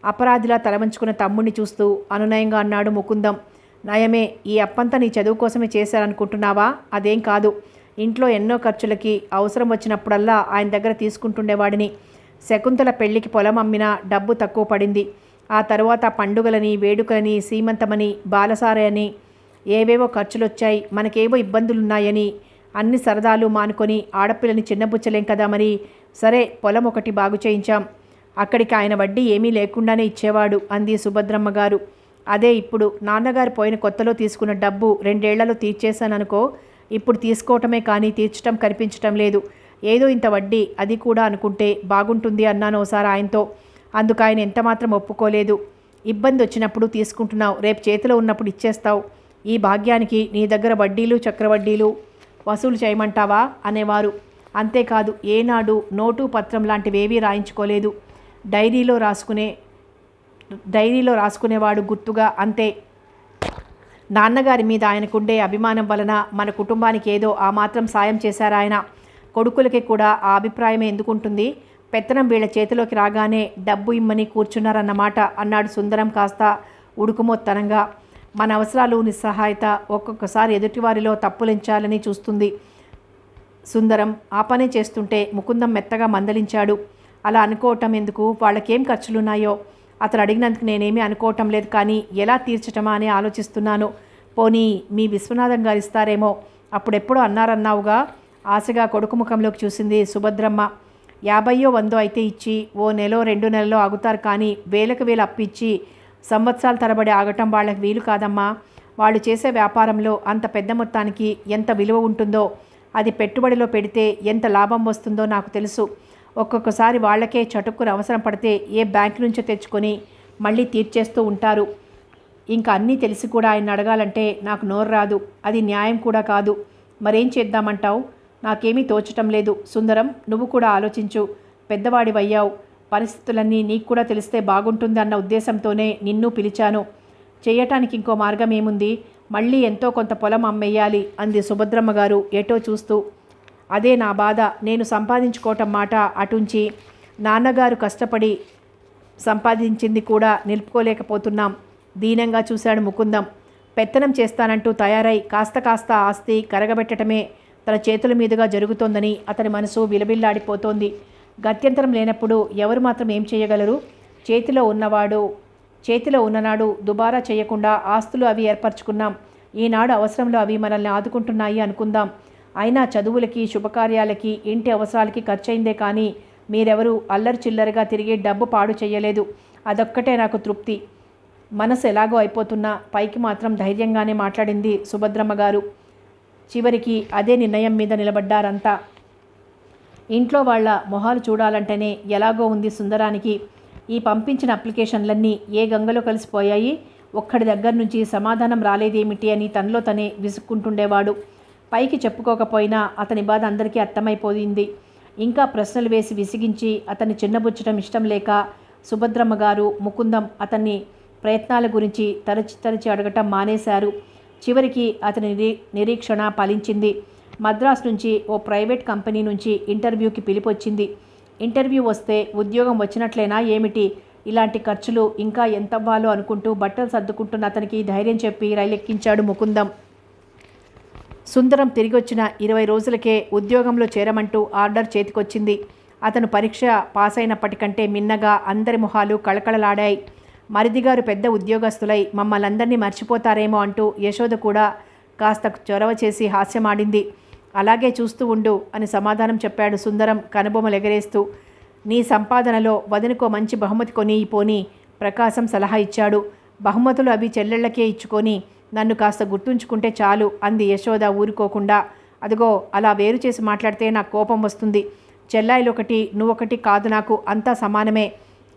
S1: అపరాధిలా తలవంచుకున్న తమ్ముడిని చూస్తూ అనునయంగా అన్నాడు ముకుందం. నయమే, ఈ అప్పంతా నీ చదువు కోసమే చేశారనుకుంటున్నావా? అదేం కాదు. ఇంట్లో ఎన్నో ఖర్చులకి అవసరం వచ్చినప్పుడల్లా ఆయన దగ్గర తీసుకుంటుండేవాడిని. శకుంతల పెళ్లికి పొలం అమ్మినా డబ్బు తక్కువ పడింది. ఆ తర్వాత పండుగలని, వేడుకలని, సీమంతమని, బాలసారే అని ఏవేవో ఖర్చులొచ్చాయి, మనకేవో ఇబ్బందులున్నాయని అన్ని సరదాలు మానుకొని ఆడపిల్లని చిన్నబుచ్చలేం కదా మరి. సరే, పొలం ఒకటి బాగు చేయించాం, అక్కడికి ఆయన వడ్డీ ఏమీ లేకుండానే ఇచ్చేవాడు అంది సుభద్రమ్మ గారు. అదే ఇప్పుడు నాన్నగారు పోయిన కొత్తలో తీసుకున్న డబ్బు 2 ఏళ్లలో తీర్చేశాననుకో. ఇప్పుడు తీసుకోవటమే కానీ తీర్చటం కనిపించటం లేదు. ఏదో ఇంత వడ్డీ, అది కూడా అనుకుంటే బాగుంటుంది అన్నాను ఓసారి ఆయనతో. అందుకు ఆయన ఎంతమాత్రం ఒప్పుకోలేదు. ఇబ్బంది వచ్చినప్పుడు తీసుకుంటున్నావు, రేపు చేతిలో ఉన్నప్పుడు ఇచ్చేస్తావు. ఈ భాగ్యానికి నీ దగ్గర వడ్డీలు చక్రవడ్డీలు వసూలు చేయమంటావా అనేవారు. అంతేకాదు, ఏనాడు నోటు పత్రం లాంటివేవీ రాయించుకోలేదు. డైరీలో రాసుకునేవాడు గుర్తుగా, అంతే. నాన్నగారి మీద ఆయనకుండే అభిమానం వలన మన కుటుంబానికి ఏదో ఆ మాత్రం సాయం చేశారాయన. కొడుకులకి కూడా ఆ అభిప్రాయమే ఎందుకుంటుంది? పెత్తనం వీళ్ళ చేతిలోకి రాగానే డబ్బు ఇమ్మని కూర్చున్నారన్నమాట అన్నాడు సుందరం కాస్త ఉడుకుమొత్తనంగా. మన అవసరాలు, నిస్సహాయత ఒక్కొక్కసారి ఎదుటివారిలో తప్పులెంచాలని చూస్తుంది. సుందరం ఆ పనే చేస్తుంటే ముకుందం మెత్తగా మందలించాడు. అలా అనుకోవటం ఎందుకు? వాళ్ళకేం ఖర్చులున్నాయో అతను అడిగినందుకు నేనేమీ అనుకోవటం లేదు, కానీ ఎలా తీర్చటమా అని ఆలోచిస్తున్నాను. పోనీ మీ విశ్వనాథం గారు ఇస్తారేమో, అప్పుడెప్పుడో అన్నారన్నావుగా. ఆశగా కొడుకు ముఖంలోకి చూసింది సుభద్రమ్మ. 50 100 అయితే ఇచ్చి ఓ నెలో 2 నెలలో ఆగుతారు, కానీ వేలకు వేలు అప్పిచ్చి సంవత్సరాల తరబడి ఆగటం వాళ్ళకి వీలు కాదమ్మా. వాళ్ళు చేసే వ్యాపారంలో అంత పెద్ద మొత్తానికి ఎంత విలువ ఉంటుందో, అది పెట్టుబడిలో పెడితే ఎంత లాభం వస్తుందో నాకు తెలుసు. ఒక్కొక్కసారి వాళ్ళకే చటుక్కున అవసరం పడితే ఏ బ్యాంకు నుంచో తెచ్చుకొని మళ్ళీ తీర్చేస్తూ ఉంటారు. ఇంకా అన్నీ తెలిసి కూడా ఆయన అడగాలంటే నాకు నోరు రాదు. అది న్యాయం కూడా కాదు. మరేం చేద్దామంటావు? నాకేమీ తోచటం లేదు. సుందరం, నువ్వు కూడా ఆలోచించు. పెద్దవాడివయ్యావు, పరిస్థితులన్నీ నీకు కూడా తెలిస్తే బాగుంటుంది అన్న ఉద్దేశంతోనే నిన్ను పిలిచాను. చేయటానికి ఇంకో మార్గం ఏముంది? మళ్ళీ ఎంతో కొంత పొలం అమ్మేయాలి అంది సుభద్రమ్మ గారు ఎటో చూస్తూ. అదే నా బాధ. నేను సంపాదించుకోవటం మాట అటుంచి నాన్నగారు కష్టపడి సంపాదించింది కూడా నిలుపుకోలేకపోతున్నాం. దీనంగా చూశాడు ముకుందం. పెత్తనం చేస్తానంటూ తయారై కాస్త ఆస్తి కరగబెట్టడమే తన చేతుల మీదుగా జరుగుతోందని అతని మనసు విలవిల్లాడిపోతోంది. గత్యంతరం లేనప్పుడు ఎవరు మాత్రం ఏం చేయగలరు? చేతిలో ఉన్ననాడు దుబారా చేయకుండా ఆస్తులు అవి ఏర్పరచుకున్నాం. ఈనాడు అవసరంలో అవి మనల్ని ఆదుకుంటున్నాయి అనుకుందాం. అయినా చదువులకి, శుభకార్యాలకి, ఇంటి అవసరాలకి ఖర్చయిందే కానీ మీరెవరూ అల్లరి చిల్లరగా తిరిగి డబ్బు పాడు చేయలేదు. అదొక్కటే నాకు తృప్తి. మనసు ఎలాగో అయిపోతున్నా పైకి మాత్రం ధైర్యంగానే మాట్లాడింది సుభద్రమ్మ గారు. చివరికి అదే నిర్ణయం మీద నిలబడ్డారంతా. ఇంట్లో వాళ్ళ మొహాలు చూడాలంటేనే ఎలాగో ఉంది సుందరానికి. ఈ పంపించిన అప్లికేషన్లన్నీ ఏ గంగలో కలిసిపోయాయి? ఒక్కడి దగ్గర నుంచి సమాధానం రాలేదేమిటి అని తనలో తనే విసుక్కుంటుండేవాడు. పైకి చెప్పుకోకపోయినా అతని బాధ అందరికీ అర్థమైపోయింది. ఇంకా ప్రశ్నలు వేసి విసిగించి అతన్ని చిన్నబుచ్చటం ఇష్టం లేక సుభద్రమ్మ గారు, ముకుందం అతన్ని ప్రయత్నాల గురించి తరచి అడగటం మానేశారు. చివరికి అతని నిరీక్షణ ఫలించింది. మద్రాసు నుంచి ఓ ప్రైవేట్ కంపెనీ నుంచి ఇంటర్వ్యూకి పిలిపొచ్చింది. ఇంటర్వ్యూ వస్తే ఉద్యోగం వచ్చినట్లేనా ఏమిటి? ఇలాంటి ఖర్చులు ఇంకా ఎంతవ్వాలో అనుకుంటూ బట్టలు సర్దుకుంటున్న అతనికి ధైర్యం చెప్పి రైలెక్కించాడు ముకుందం. సుందరం తిరిగొచ్చిన 20 రోజులకే ఉద్యోగంలో చేరమంటూ ఆర్డర్ చేతికొచ్చింది. అతను పరీక్ష పాస్ అయినప్పటికంటే మిన్నగా అందరి మొహాలు కళకళలాడాయి. మరిదిగారు పెద్ద ఉద్యోగస్తులై మమ్మల్ందరినీ మర్చిపోతారేమో అంటూ యశోద కూడా కాస్త చొరవ చేసి హాస్యమాడింది. అలాగే చూస్తూ ఉండు అని సమాధానం చెప్పాడు సుందరం కనుబొమలెగరేస్తూ. నీ సంపాదనలో వదినకో మంచి బహుమతి కొని పోని ప్రకాశం సలహా ఇచ్చాడు. బహుమతులు అవి చెల్లెళ్లకే ఇచ్చుకొని నన్ను కాస్త గుర్తుంచుకుంటే చాలు అంది యశోద ఊరుకోకుండా. అదిగో అలా వేరు చేసి మాట్లాడితే నాకు కోపం వస్తుంది. చెల్లాయిలొకటి నువ్వొకటి కాదు, నాకు అంతా సమానమే.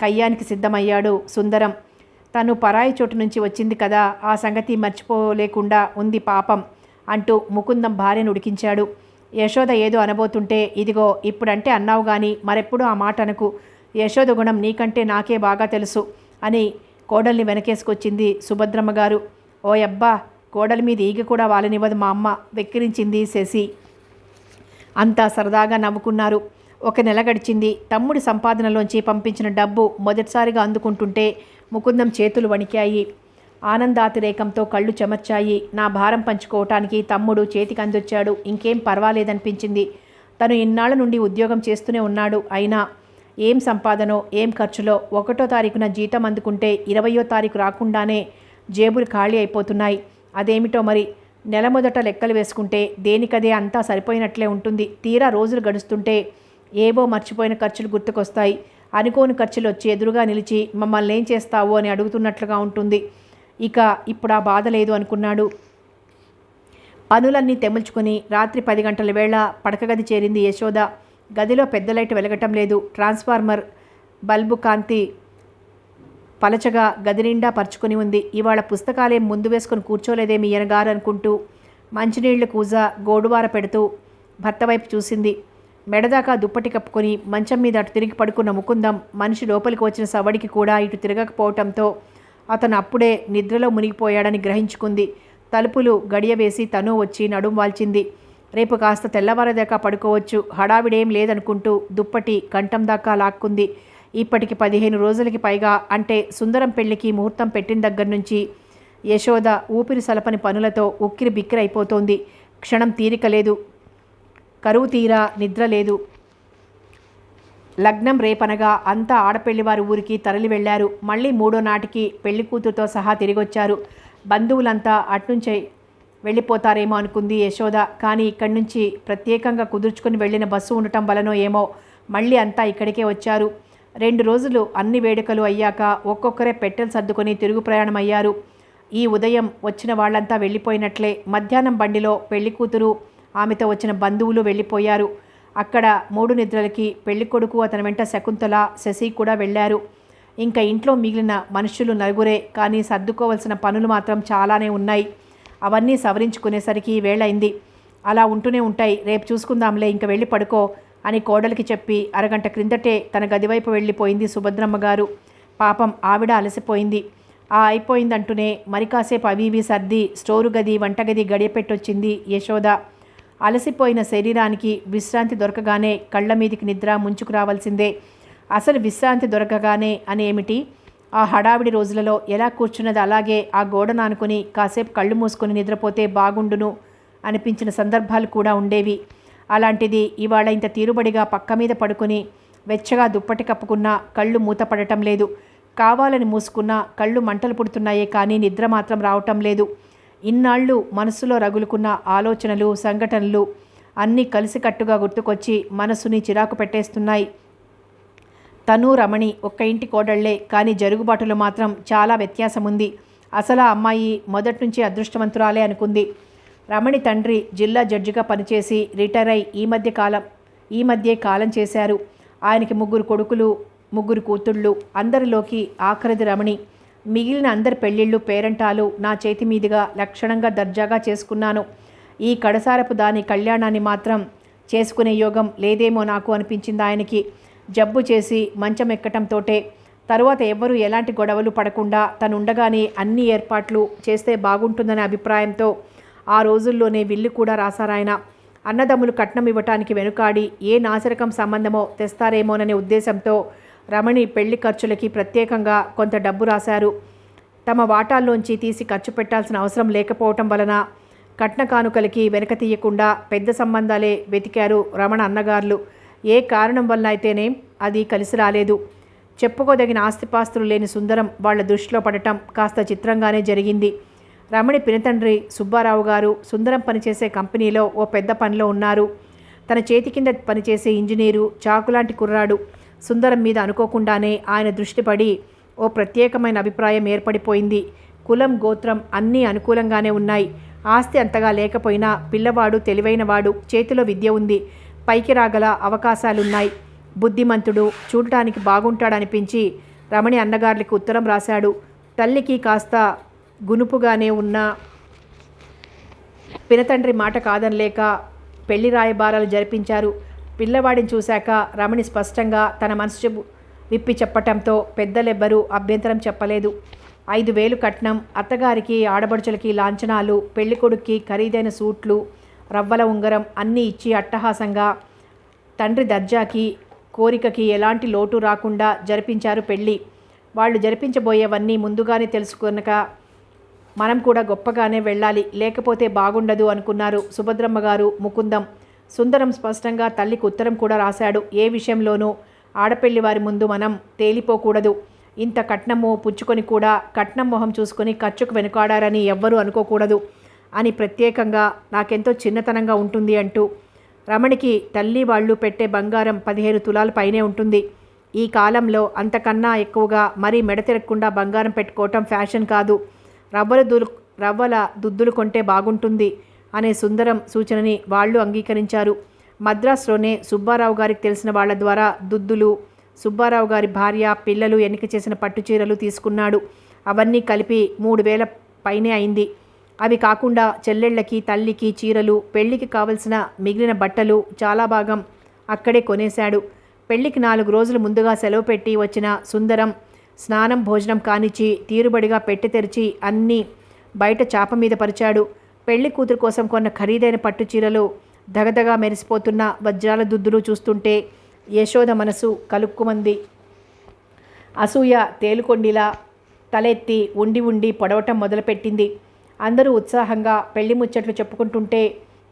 S1: కయ్యానికి సిద్ధమయ్యాడు సుందరం. తను పరాయి చోటు నుంచి వచ్చింది కదా, ఆ సంగతి మర్చిపోలేకుండా ఉంది పాపం అంటూ ముకుందం భార్యను ఉడికించాడు. యశోద ఏదో అనబోతుంటే, ఇదిగో ఇప్పుడంటే అన్నావు కానీ మరెప్పుడు ఆ మాట అనకు. యశోద గుణం నీకంటే నాకే బాగా తెలుసు అని కోడల్ని వెనకేసుకొచ్చింది సుభద్రమ్మ గారు. ఓయబ్బా, కోడలి మీద ఈగ కూడా వాలనివ్వదు మా అమ్మ, వెక్కిరించింది శశి. అంతా సరదాగా నవ్వుకున్నారు. 1 నెల గడిచింది. తమ్ముడి సంపాదనలోంచి పంపించిన డబ్బు మొదటిసారిగా అందుకుంటుంటే ముకుందం చేతులు వణికాయి. ఆనందాతిరేకంతో కళ్ళు చెమర్చాయి. నా భారం పంచుకోవటానికి తమ్ముడు చేతికి అందొచ్చాడు. ఇంకేం పర్వాలేదనిపించింది. తను ఇన్నాళ్ల నుండి ఉద్యోగం చేస్తూనే ఉన్నాడు. అయినా ఏం సంపాదనో ఏం ఖర్చులో 1వ తారీఖున జీతం అందుకుంటే 20వ తారీఖు రాకుండానే జేబులు ఖాళీ అయిపోతున్నాయి. అదేమిటో మరి. నెల మొదట లెక్కలు వేసుకుంటే దేనికదే అంతా సరిపోయినట్లే ఉంటుంది. తీరా రోజులు గడుస్తుంటే ఏవో మర్చిపోయిన ఖర్చులు గుర్తుకొస్తాయి. అనుకోని ఖర్చులు వచ్చి ఎదురుగా నిలిచి మమ్మల్ని ఏం చేస్తావు అని అడుగుతున్నట్లుగా ఉంటుంది. ఇక ఇప్పుడు ఆ బాధ లేదు అనుకున్నాడు. పనులన్నీ తెముల్చుకుని రాత్రి 10 గంటల వేళ పడకగది చేరింది యశోద. గదిలో పెద్ద లైట్ వెలగటం లేదు. ట్రాన్స్ఫార్మర్ బల్బు కాంతి పలచగా గది నిండా పరుచుకుని ఉంది. ఇవాళ పుస్తకాలేం ముందు వేసుకుని కూర్చోలేదే మీ ఈయనగారు అనుకుంటూ మంచినీళ్లు కూజ గోడువార పెడుతూ భర్త వైపు చూసింది. మెడదాకా దుప్పటి కప్పుకొని మంచం మీద అటు తిరిగి పడుకున్న ముకుందం మనిషి లోపలికి వచ్చిన సవడికి కూడా ఇటు తిరగకపోవటంతో అతను అప్పుడే నిద్రలో మునిగిపోయాడని గ్రహించుకుంది. తలుపులు గడియ వేసి తను వచ్చి నడుం వాల్చింది. రేపు కాస్త తెల్లవారేదాకా పడుకోవచ్చు, హడావిడేం లేదనుకుంటూ దుప్పటి కంఠం దాకా లాక్కుంది. ఇప్పటికి 15 రోజులకి పైగా, అంటే సుందరం పెళ్లికి ముహూర్తం పెట్టిన దగ్గర నుంచి యశోద ఊపిరి సలపని పనులతో ఉక్కిరి బిక్కిరి అయిపోతోంది. క్షణం తీరిక లేదు, కరువు తీరా నిద్ర లేదు. లగ్నం రేపనగా అంతా ఆడపెళ్లివారి ఊరికి తరలి వెళ్లారు. మళ్ళీ 3వ నాటికి పెళ్లి కూతురుతో సహా తిరిగొచ్చారు. బంధువులంతా అట్నుంచే వెళ్ళిపోతారేమో అనుకుంది యశోద. కానీ ఇక్కడి నుంచి ప్రత్యేకంగా కుదుర్చుకుని వెళ్ళిన బస్సు ఉండటం వలనో ఏమో మళ్ళీ అంతా ఇక్కడికే వచ్చారు. 2 రోజులు అన్ని వేడుకలు అయ్యాక ఒక్కొక్కరే పెట్టెలు సర్దుకొని తిరుగు ప్రయాణం అయ్యారు. ఈ ఉదయం వచ్చిన వాళ్ళంతా వెళ్ళిపోయినట్లే. మధ్యాహ్నం బండిలో పెళ్లి కూతురు ఆమెతో వచ్చిన బంధువులు వెళ్ళిపోయారు. అక్కడ 3 నిద్రలకి పెళ్లి కొడుకు అతని వెంట శకుంతల, శశి కూడా వెళ్ళారు. ఇంకా ఇంట్లో మిగిలిన మనుషులు నలుగురే. కానీ సర్దుకోవలసిన పనులు మాత్రం చాలానే ఉన్నాయి. అవన్నీ సవరించుకునేసరికి వేళయింది. అలా ఉంటూనే ఉంటాయి, రేపు చూసుకుందాంలే, ఇంక వెళ్ళి పడుకో అని కోడలికి చెప్పి అరగంట క్రిందటే తన గదివైపు వెళ్ళిపోయింది సుభద్రమ్మ గారు. పాపం ఆవిడ అలసిపోయింది. అయిపోయిందంటూనే మరి కాసేపు అవి ఇవి సర్ది స్టోరు గది వంటగది గడియపెట్టొచ్చింది యశోద. అలసిపోయిన శరీరానికి విశ్రాంతి దొరకగానే కళ్ళ మీదికి నిద్ర ముంచుకు రావాల్సిందే. అసలు విశ్రాంతి దొరకగానే అనేమిటి, ఆ హడావిడి రోజులలో ఎలా కూర్చున్నది అలాగే ఆ గోడను ఆనుకుని కాసేపు కళ్ళు మూసుకొని నిద్రపోతే బాగుండును అనిపించిన సందర్భాలు కూడా ఉండేవి. అలాంటిది ఇవాళ ఇంత తీరుబడిగా పక్క మీద పడుకుని వెచ్చగా దుప్పటి కప్పుకున్నా కళ్ళు మూతపడటం లేదు. కావాలని మూసుకున్న కళ్ళు మంటలు పుడుతున్నాయే కానీ నిద్ర మాత్రం రావటం లేదు. ఇన్నాళ్ళు మనసులో రగులుకున్న ఆలోచనలు, సంఘటనలు అన్నీ కలిసికట్టుగా గుర్తుకొచ్చి మనసుని చిరాకు పెట్టేస్తున్నాయి. తను రమణి ఒక్క ఇంటి కోడళ్లే, కానీ జరుగుబాటులో మాత్రం చాలా వ్యత్యాసం ఉంది. అసలు ఆ అమ్మాయి మొదటి నుంచి అదృష్టవంతురాలే అనుకుంది. రమణి తండ్రి జిల్లా జడ్జిగా పనిచేసి రిటైర్ అయి ఈ మధ్య కాలం చేశారు. ఆయనకి 3 కొడుకులు, 3 కూతుళ్ళు. అందరిలోకి ఆఖరిది రమణి. మిగిలిన అందరి పెళ్ళిళ్ళు, పేరంటాలు నా చేతి మీదుగా లక్షణంగా దర్జాగా చేసుకున్నాను. ఈ కడసారపు దాని కళ్యాణాన్ని మాత్రం చేసుకునే యోగం లేదేమో నాకు అనిపించింది ఆయనకి. జబ్బు చేసి మంచం ఎక్కటంతోటే తరువాత ఎవ్వరూ ఎలాంటి గొడవలు పడకుండా తనుండగానే అన్ని ఏర్పాట్లు చేస్తే బాగుంటుందనే అభిప్రాయంతో ఆ రోజుల్లోనే విల్లు కూడా రాశారాయన. అన్నదమ్ములు కట్నం ఇవ్వటానికి వెనుకాడి ఏ నాసిరకం సంబంధమో తెస్తారేమోననే ఉద్దేశంతో రమణి పెళ్లి ఖర్చులకి ప్రత్యేకంగా కొంత డబ్బు రాశారు. తమ వాటాల్లోంచి తీసి ఖర్చు పెట్టాల్సిన అవసరం లేకపోవటం వలన కట్న కానుకలకి వెనక తీయకుండా పెద్ద సంబంధాలే వెతికారు రమణ అన్నగారులు. ఏ కారణం వల్ల అయితేనే అది కలిసి రాలేదు. చెప్పుకోదగిన ఆస్తిపాస్తులు లేని సుందరం వాళ్ల దృష్టిలో పడటం కాస్త చిత్రంగానే జరిగింది. రమణి పినతండ్రి సుబ్బారావు గారు సుందరం పనిచేసే కంపెనీలో ఓ పెద్ద పనిలో ఉన్నారు. తన చేతి కింద పనిచేసే ఇంజనీరు చాకులాంటి కుర్రాడు. సుందరం మీద అనుకోకుండానే ఆయన దృష్టి పడి ఓ ప్రత్యేకమైన అభిప్రాయం ఏర్పడిపోయింది. కులం, గోత్రం అన్నీ అనుకూలంగానే ఉన్నాయి. ఆస్తి అంతగా లేకపోయినా పిల్లవాడు తెలివైనవాడు, చేతిలో విద్య ఉంది, పైకి రాగల అవకాశాలున్నాయి, బుద్ధిమంతుడు, చూడటానికి బాగుంటాడనిపించి రమణి అన్నగారులకి ఉత్తరం రాశాడు. తల్లికి కాస్త గునుపుగానే ఉన్న పినతండ్రి మాట కాదనలేక పెళ్లి రాయబారాలు జరిపించారు. పిల్లవాడిని చూశాక రమణి స్పష్టంగా తన మనసు విప్పి చెప్పటంతో పెద్దలెవ్వరూ అభ్యంతరం చెప్పలేదు. 5,000 కట్నం, అత్తగారికి ఆడబడుచులకి లాంఛనాలు, పెళ్ళికొడుక్కి ఖరీదైన సూట్లు, రవ్వల ఉంగరం అన్నీ ఇచ్చి అట్టహాసంగా తండ్రి దర్జాకి కోరికకి ఎలాంటి లోటు రాకుండా జరిపించారు పెళ్ళి. వాళ్ళు జరిపించబోయేవన్నీ ముందుగానే తెలుసుకునక మనం కూడా గొప్పగానే వెళ్ళాలి, లేకపోతే బాగుండదు అనుకున్నారు సుభద్రమ్మ గారు, ముకుందం. సుందరం స్పష్టంగా తల్లికి ఉత్తరం కూడా రాశాడు. ఏ విషయంలోనూ ఆడపెళ్లి వారి ముందు మనం తేలిపోకూడదు. ఇంత కట్నము పుచ్చుకొని కూడా కట్నం మొహం చూసుకొని ఖర్చుకు వెనుకాడారని ఎవ్వరూ అనుకోకూడదు అని ప్రత్యేకంగా నాకెంతో చిన్నతనంగా ఉంటుంది అంటూ. రమణికి తల్లి వాళ్ళు పెట్టే బంగారం 15 తులాల పైనే ఉంటుంది. ఈ కాలంలో అంతకన్నా ఎక్కువగా మరీ మెడ తిరగకుండా బంగారం పెట్టుకోవటం ఫ్యాషన్ కాదు. రవ్వల దుద్దులు కొంటే బాగుంటుంది అనే సుందరం సూచనని వాళ్ళు అంగీకరించారు. మద్రాసులోనే సుబ్బారావు గారికి తెలిసిన వాళ్ళ ద్వారా దుద్దులు, సుబ్బారావు గారి భార్య, పిల్లలు ఎన్నిక చేసిన పట్టుచీరలు తీసుకున్నాడు. అవన్నీ కలిపి 3,000 పైనే అయింది. అవి కాకుండా చెల్లెళ్ళకి, తల్లికి చీరలు, పెళ్లికి కావలసిన మిగిలిన బట్టలు చాలా భాగం అక్కడే కొనేశాడు. పెళ్లికి 4 రోజులు ముందుగా సెలవు పెట్టి వచ్చిన సుందరం స్నానం భోజనం కానిచ్చి తీరుబడిగా పెట్టి తెరిచి అన్నీ బయట చాప మీద పరిచాడు. పెళ్లి కూతురు కోసం కొన్న ఖరీదైన పట్టు చీరలు, దగదగా మెరిసిపోతున్న వజ్రాల దుద్దులు చూస్తుంటే యశోద మనసు కలుక్కుమంది. అసూయ తేలుకొండిలా తలెత్తి ఉండి ఉండి పొడవటం మొదలుపెట్టింది. అందరూ ఉత్సాహంగా పెళ్లి ముచ్చట్లు చెప్పుకుంటుంటే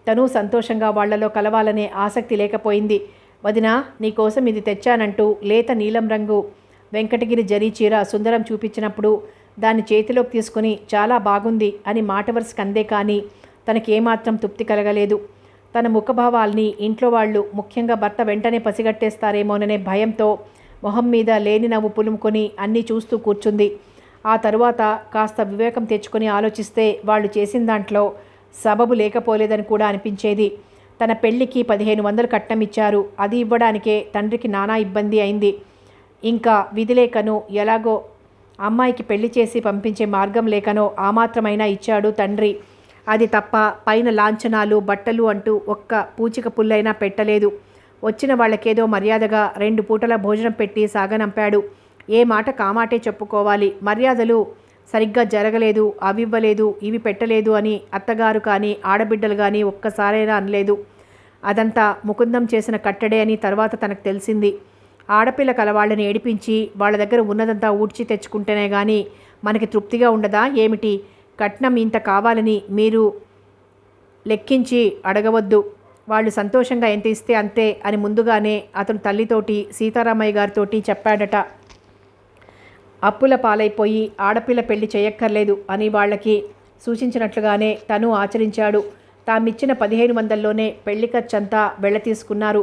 S1: తను సంతోషంగా వాళ్లలో కలవాలనే ఆసక్తి లేకపోయింది. వదినా, నీకోసం ఇది తెచ్చానంటూ లేత నీలం రంగు వెంకటగిరి జరీ చీర సుందరం చూపించినప్పుడు దాన్ని చేతిలోకి తీసుకుని చాలా బాగుంది అని మాట వరుసకు అందే కానీ తనకేమాత్రం తృప్తి కలగలేదు. తన ముఖభావాల్ని ఇంట్లో వాళ్ళు, ముఖ్యంగా భర్త వెంటనే పసిగట్టేస్తారేమోననే భయంతో మొహం మీద లేని నవ్వు పులుముకొని అన్నీ చూస్తూ కూర్చుంది. ఆ తరువాత కాస్త వివేకం తెచ్చుకొని ఆలోచిస్తే వాళ్ళు చేసిన దాంట్లో సబబు లేకపోలేదని కూడా అనిపించేది. తన పెళ్లికి 1,500 కట్నం ఇచ్చారు. అది ఇవ్వడానికే తండ్రికి నానా ఇబ్బంది అయింది. ఇంకా విధి లేకనో ఎలాగో అమ్మాయికి పెళ్లి చేసి పంపించే మార్గం లేకనో ఆ మాత్రమైనా ఇచ్చాడు తండ్రి. అది తప్ప పైన లాంఛనాలు, బట్టలు అంటూ ఒక్క పూచిక పుల్లైనా పెట్టలేదు. వచ్చిన వాళ్ళకేదో మర్యాదగా 2 పూటల భోజనం పెట్టి సాగనంపాడు. ఏ మాట కామాటే చెప్పుకోవాలి. మర్యాదలు సరిగ్గా జరగలేదు, అవి ఇవ్వలేదు, ఇవి పెట్టలేదు అని అత్తగారు కానీ ఆడబిడ్డలు కానీ ఒక్కసారైనా అనలేదు. అదంతా ముకుందం చేసిన కట్టడే అని తర్వాత తనకు తెలిసింది. ఆడపిల్ల కలవాళ్ళని ఏడిపించి వాళ్ళ దగ్గర ఉన్నదంతా ఊడ్చి తెచ్చుకుంటేనే కానీ మనకి తృప్తిగా ఉండదా ఏమిటి? కట్నం ఇంత కావాలని మీరు లెక్కించి అడగవద్దు. వాళ్ళు సంతోషంగా ఎంత ఇస్తే అంతే అని ముందుగానే అతను తల్లితోటి, సీతారామయ్య గారితోటి చెప్పాడట. అప్పుల పాలైపోయి ఆడపిల్ల పెళ్లి చేయక్కర్లేదు అని వాళ్ళకి సూచించినట్లుగానే తను ఆచరించాడు. తామిచ్చిన 1,500లోనే పెళ్లి ఖర్చంతా వెళ్ళ తీసుకున్నారు.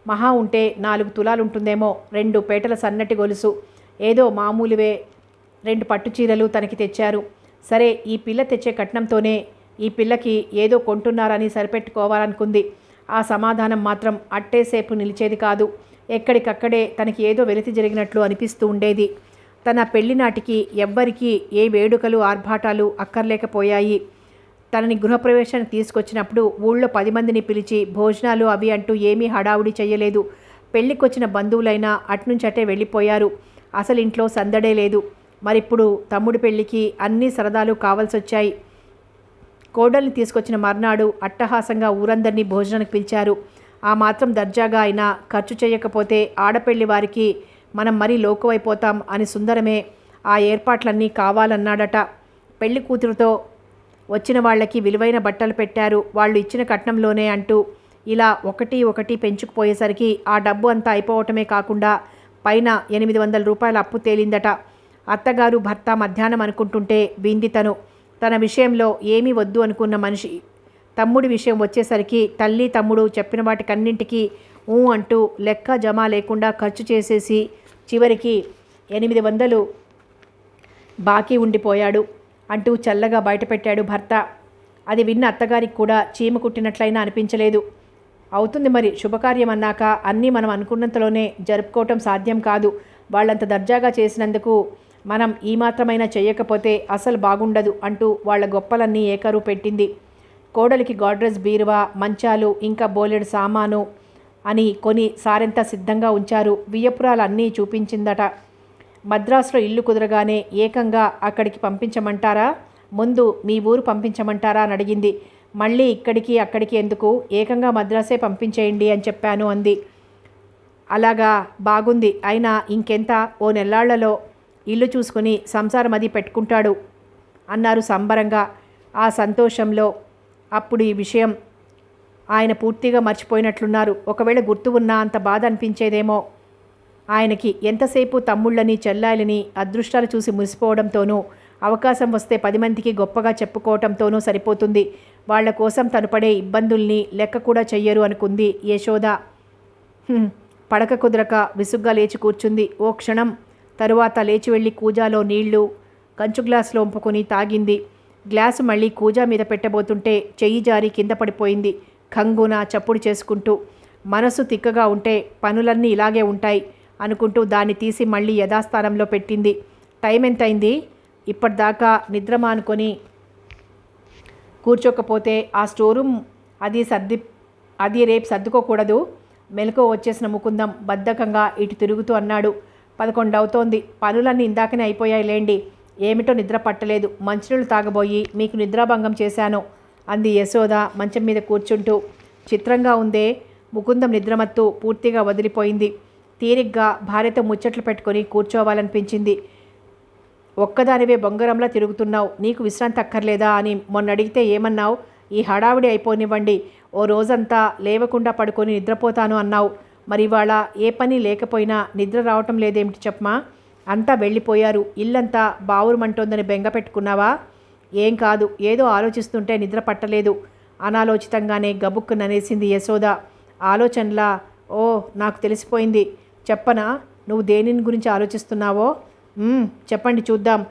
S1: మహా ఉంటే 4 తులాలుంటుందేమో. 2 పేటల సన్నటి గొలుసు, ఏదో మామూలువే 2 పట్టు చీరలు తనకి తెచ్చారు. సరే, ఈ పిల్ల తెచ్చే కట్నంతోనే ఈ పిల్లకి ఏదో కొంటున్నారని సరిపెట్టుకోవాలనుకుంది. ఆ సమాధానం మాత్రం అట్టేసేపు నిలిచేది కాదు. ఎక్కడికక్కడే తనకి ఏదో వెలితి జరిగినట్లు అనిపిస్తూ ఉండేది. తన పెళ్లినాటికి ఎవ్వరికీ ఏ వేడుకలు, ఆర్భాటాలు అక్కర్లేకపోయాయి. తనని గృహప్రవేశానికి తీసుకొచ్చినప్పుడు ఊళ్ళో 10 మందిని పిలిచి భోజనాలు అవి అంటూ ఏమీ హడావుడి చెయ్యలేదు. పెళ్లికొచ్చిన బంధువులైనా అట్నుంచటే వెళ్ళిపోయారు. అసలు ఇంట్లో సందడే లేదు. మరిప్పుడు తమ్ముడి పెళ్లికి అన్ని సరదాలు కావాల్సొచ్చాయి. కోడల్ని తీసుకొచ్చిన మర్నాడు అట్టహాసంగా ఊరందరినీ భోజనానికి పిలిచారు. ఆ మాత్రం దర్జాగా అయినా ఖర్చు చేయకపోతే ఆడపెళ్లి వారికి మనం మరీ లోకువైపోతాం అని సుందరమే ఆ ఏర్పాట్లన్నీ కావాలన్నాడట. పెళ్లి కూతురుతో వచ్చిన వాళ్ళకి విలువైన బట్టలు పెట్టారు. వాళ్ళు ఇచ్చిన కట్నంలోనే అంటూ ఇలా ఒకటి ఒకటి పెంచుకుపోయేసరికి ఆ డబ్బు అంతా అయిపోవటమే కాకుండా పైన 800 రూపాయల అప్పు తేలిందట. అత్తగారు భర్త మధ్యాహ్నం అనుకుంటుంటే బిందితను. తన విషయంలో ఏమీ వద్దు అనుకున్న మనిషి తమ్ముడి విషయం వచ్చేసరికి తల్లి తమ్ముడు చెప్పిన వాటికన్నింటికీ అంటూ లెక్క జమ లేకుండా ఖర్చు చేసేసి చివరికి 800 బాకీ ఉండిపోయాడు అంటూ చల్లగా బయటపెట్టాడు భర్త. అది విన్న అత్తగారికి కూడా చీమ కుట్టినట్లయినా అనిపించలేదు. అవుతుంది మరి, శుభకార్యం అన్నాక అన్నీ మనం అనుకున్నంతలోనే జరుపుకోవటం సాధ్యం కాదు. వాళ్ళంత దర్జాగా చేసినందుకు మనం ఈ మాత్రమైనా చెయ్యకపోతే అసలు బాగుండదు అంటూ వాళ్ళ గొప్పలన్నీ ఏకరు పెట్టింది. కోడలికి గాడ్రేజ్ బీరువా, మంచాలు, ఇంకా బోలెడు సామాను అని కొని సారెంతా సిద్ధంగా ఉంచారు. వియ్యపురాలన్నీ చూపించిందట. మద్రాసులో ఇల్లు కుదరగానే ఏకంగా అక్కడికి పంపించమంటారా, ముందు మీ ఊరు పంపించమంటారా అని అడిగింది. మళ్ళీ ఇక్కడికి అక్కడికి ఎందుకు, ఏకంగా మద్రాసే పంపించేయండి అని చెప్పాను అంది. అలాగా, బాగుంది. అయినా ఇంకెంత, ఓ నెల్లాళ్లలో ఇల్లు చూసుకుని సంసారం అది పెట్టుకుంటాడు అన్నారు సంబరంగా. ఆ సంతోషంలో అప్పుడు ఈ విషయం ఆయన పూర్తిగా మర్చిపోయినట్లున్నారు. ఒకవేళ గుర్తు ఉన్నా అంత బాధ అనిపించేదేమో. ఆయనకి ఎంతసేపు తమ్ముళ్ళని చెల్లాయిలని అదృష్టాలు చూసి మురిసిపోవడంతోనూ అవకాశం వస్తే 10 మందికి గొప్పగా చెప్పుకోవటంతోనూ సరిపోతుంది. వాళ్ల కోసం తను పడే ఇబ్బందుల్ని లెక్క కూడా చెయ్యరు అనుకుంది యశోద. పడక కుదరక విసుగ్గా లేచి కూర్చుంది. ఓ క్షణం తరువాత లేచి వెళ్ళి కూజాలో నీళ్లు కంచు గ్లాసులో వంపుకొని తాగింది. గ్లాసు మళ్ళీ కూజా మీద పెట్టబోతుంటే చెయ్యి జారి కింద పడిపోయింది. ఖంగున చప్పుడు చేసుకుంటూ. మనసు తిక్కగా ఉంటే పనులన్నీ ఇలాగే ఉంటాయి అనుకుంటూ దాన్ని తీసి మళ్ళీ యథాస్థానంలో పెట్టింది. టైం ఎంతైంది? ఇప్పటిదాకా నిద్ర మానుకొని కూర్చోకపోతే ఆ స్టోరూమ్ అది రేపు సర్దుకోకూడదు. మెలకువ వచ్చేసిన ముకుందం బద్ధకంగా ఇటు తిరుగుతూ అన్నాడు. 11 అవుతోంది. పనులన్నీ ఇందాకనే అయిపోయాయి లేండి. ఏమిటో నిద్ర పట్టలేదు. మంచినీళ్ళు తాగబోయి మీకు నిద్రాభంగం చేశాను అంది యశోద మంచం మీద కూర్చుంటూ. చిత్రంగా ఉందే. ముకుందం నిద్రమత్తు పూర్తిగా వదిలిపోయింది. తీరిగ్గా భార్యతో ముచ్చట్లు పెట్టుకొని కూర్చోవాలనిపించింది. ఒక్కదానివే బొంగరంలా తిరుగుతున్నావు, నీకు విశ్రాంతి అక్కర్లేదా అని మొన్న అడిగితే ఏమన్నావు? ఈ హడావిడి అయిపోనివ్వండి, ఓ రోజంతా లేవకుండా పడుకొని నిద్రపోతాను అన్నావు. మరి ఇవాళ ఏ పని లేకపోయినా నిద్ర రావటం లేదేమిటి చెప్పమా? అంతా వెళ్ళిపోయారు, ఇల్లంతా బావురుమంటోందని బెంగ పెట్టుకున్నావా? ఏం కాదు, ఏదో ఆలోచిస్తుంటే నిద్ర పట్టలేదు. అనాలోచితంగానే గబుక్కుననేసింది యశోద. ఆలోచనలా? ఓ, నాకు తెలిసిపోయింది. చెప్పనా నువ్వు దేనిని గురించి ఆలోచిస్తున్నావో? చెప్పండి చూద్దాం.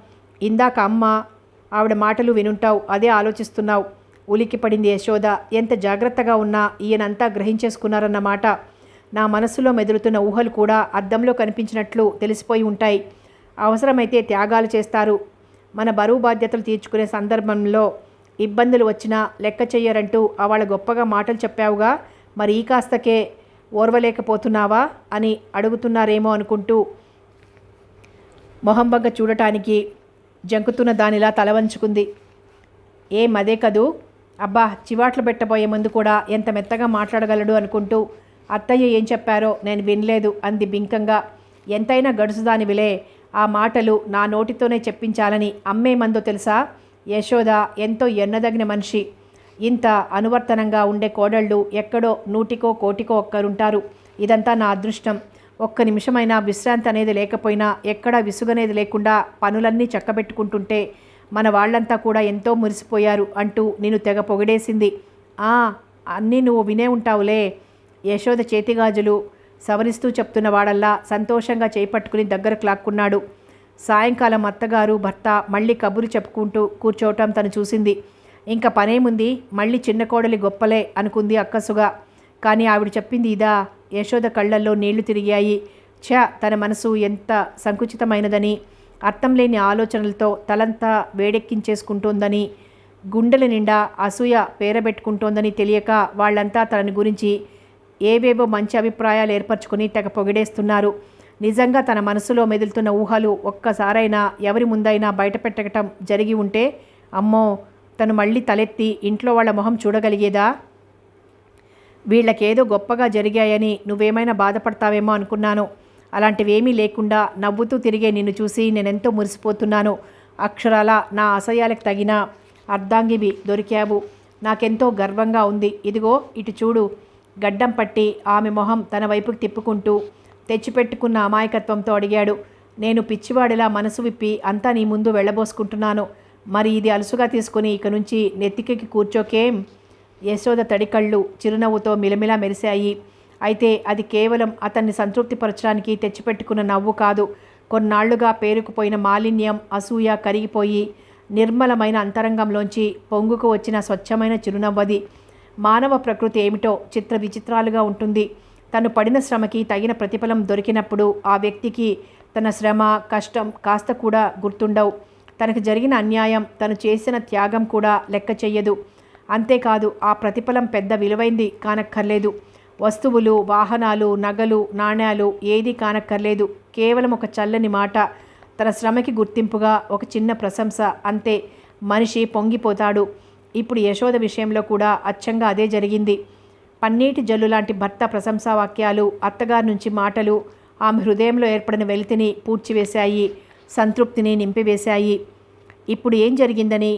S1: ఇందాక అమ్మ ఆవిడ మాటలు వినుంటావు, అదే ఆలోచిస్తున్నావు. ఉలిక్కి పడింది యశోద. ఎంత జాగ్రత్తగా ఉన్నా ఈయనంతా గ్రహించేసుకున్నారన్నమాట. నా మనసులో మెదులుతున్న ఊహలు కూడా అద్దంలో కనిపించినట్లు తెలిసిపోయి ఉంటాయి. అవసరమైతే త్యాగాలు చేస్తారు. మన బరువు బాధ్యతలు తీర్చుకునే సందర్భంలో ఇబ్బందులు వచ్చినా లెక్క చెయ్యరంటూ అవళ గొప్పగా మాటలు చెప్పావుగా, మరి ఈ కాస్తకే ఓర్వలేకపోతున్నావా అని అడుగుతున్నారేమో అనుకుంటూ మొహంబగ్గ చూడటానికి జంకుతున్న దానిలా తలవంచుకుంది. మదే కదూ. అబ్బా, చివాట్లు పెట్టబోయే ముందు కూడా ఎంత మెత్తగా మాట్లాడగలడు అనుకుంటూ అత్తయ్య ఏం చెప్పారో నేను వినలేదు అంది బింకంగా. ఎంతైనా గడుసుదానివిలే, ఆ మాటలు నా నోటితోనే చెప్పించాలని అమ్మేమందో తెలుసా? యశోద ఎంతో ఎన్నదగిన మనిషి. ఇంత అనువర్తనంగా ఉండే కోడళ్ళు ఎక్కడో 100కో 1,00,000కో ఒక్కరుంటారు. ఇదంతా నా అదృష్టం. ఒక్క నిమిషమైనా విశ్రాంతి అనేది లేకపోయినా, ఎక్కడా విసుగనేది లేకుండా పనులన్నీ చక్కబెట్టుకుంటుంటే మన వాళ్ళంతా కూడా ఎంతో మురిసిపోయారు అంటూ నేను తెగ పొగిడేసింది. అన్నీ నువ్వు వినే ఉంటావులే. యశోద చేతిగాజులు సవరిస్తూ చెప్తున్న వాడల్లా సంతోషంగా చేపట్టుకుని దగ్గరకు లాక్కున్నాడు. సాయంకాలం అత్తగారు భర్త మళ్ళీ కబురు చెప్పుకుంటూ కూర్చోవటం తను చూసింది. ఇంకా పనేముంది, మళ్ళీ చిన్న కోడలి గొప్పలే అనుకుంది అక్కసుగా. కానీ ఆవిడ చెప్పింది ఇదా? యశోద కళ్ళల్లో నీళ్లు తిరిగాయి. తన మనసు ఎంత సంకుచితమైనదని, అర్థం లేని ఆలోచనలతో తలంతా వేడెక్కించేసుకుంటోందని, గుండెల నిండా అసూయ పేరబెట్టుకుంటోందని తెలియక వాళ్ళంతా తనని గురించి ఏవేవో మంచి అభిప్రాయాలు ఏర్పరచుకుని తెగ పొగిడేస్తున్నారు. నిజంగా తన మనసులో మెదులుతున్న ఊహలు ఒక్కసారైనా ఎవరి ముందైనా బయటపెట్టడం జరిగి ఉంటే, అమ్మో, తను మళ్ళీ తలెత్తి ఇంట్లో వాళ్ళ మొహం చూడగలిగేదా? వీళ్ళకేదో గొప్పగా జరిగాయని నువ్వేమైనా బాధపడతావేమో అనుకున్నాను. అలాంటివేమీ లేకుండా నవ్వుతూ తిరిగే నిన్ను చూసి నేనెంతో మురిసిపోతున్నాను. అక్షరాల నా ఆశయాలకు తగిన అర్ధాంగివి దొరికావు. నాకెంతో గర్వంగా ఉంది. ఇదిగో ఇటు చూడు. గడ్డం పట్టి ఆమె మొహం తన వైపుకి తిప్పుకుంటూ తెచ్చిపెట్టుకున్న అమాయకత్వంతో అడిగాడు. నేను పిచ్చివాడిలా మనసు విప్పి అంతా నీ ముందు వెళ్ళబోసుకుంటున్నాను. మరి ఇది అలుసుగా తీసుకుని ఇక నుంచి నెత్తికెక్కి కూర్చోకేం? యశోద తడికళ్ళు చిరునవ్వుతో మిలమిలా మెరిశాయి. అయితే అది కేవలం అతన్ని సంతృప్తిపరచడానికి తెచ్చిపెట్టుకున్న నవ్వు కాదు. కొన్నాళ్లుగా పేరుకుపోయిన మాలిన్యం, అసూయ కరిగిపోయి నిర్మలమైన అంతరంగంలోంచి పొంగుకు వచ్చిన స్వచ్ఛమైన చిరునవ్వది. మానవ ప్రకృతి ఏమిటో చిత్ర విచిత్రాలుగా ఉంటుంది. తను పడిన శ్రమకి తగిన ప్రతిఫలం దొరికినప్పుడు ఆ వ్యక్తికి తన శ్రమ, కష్టం కాస్త కూడా గుర్తుండవు. తనకు జరిగిన అన్యాయం, తను చేసిన త్యాగం కూడా లెక్క చెయ్యదు. అంతేకాదు, ఆ ప్రతిఫలం పెద్ద విలువైంది కానక్కర్లేదు. వస్తువులు, వాహనాలు, నగలు, నాణ్యాలు ఏదీ కానక్కర్లేదు. కేవలం ఒక చల్లని మాట, తన శ్రమకి గుర్తింపుగా ఒక చిన్న ప్రశంస, అంతే. మనిషి పొంగిపోతాడు. ఇప్పుడు యశోద విషయంలో కూడా అచ్చంగా అదే జరిగింది. పన్నీటి జల్లు లాంటి భర్త ప్రశంసా వాక్యాలు, అత్తగారి నుంచి మాటలు ఆమె హృదయంలో ఏర్పడిన వెలితిని పూడ్చివేశాయి, సంతృప్తిని నింపివేశాయి. ఇప్పుడు ఏం జరిగిందని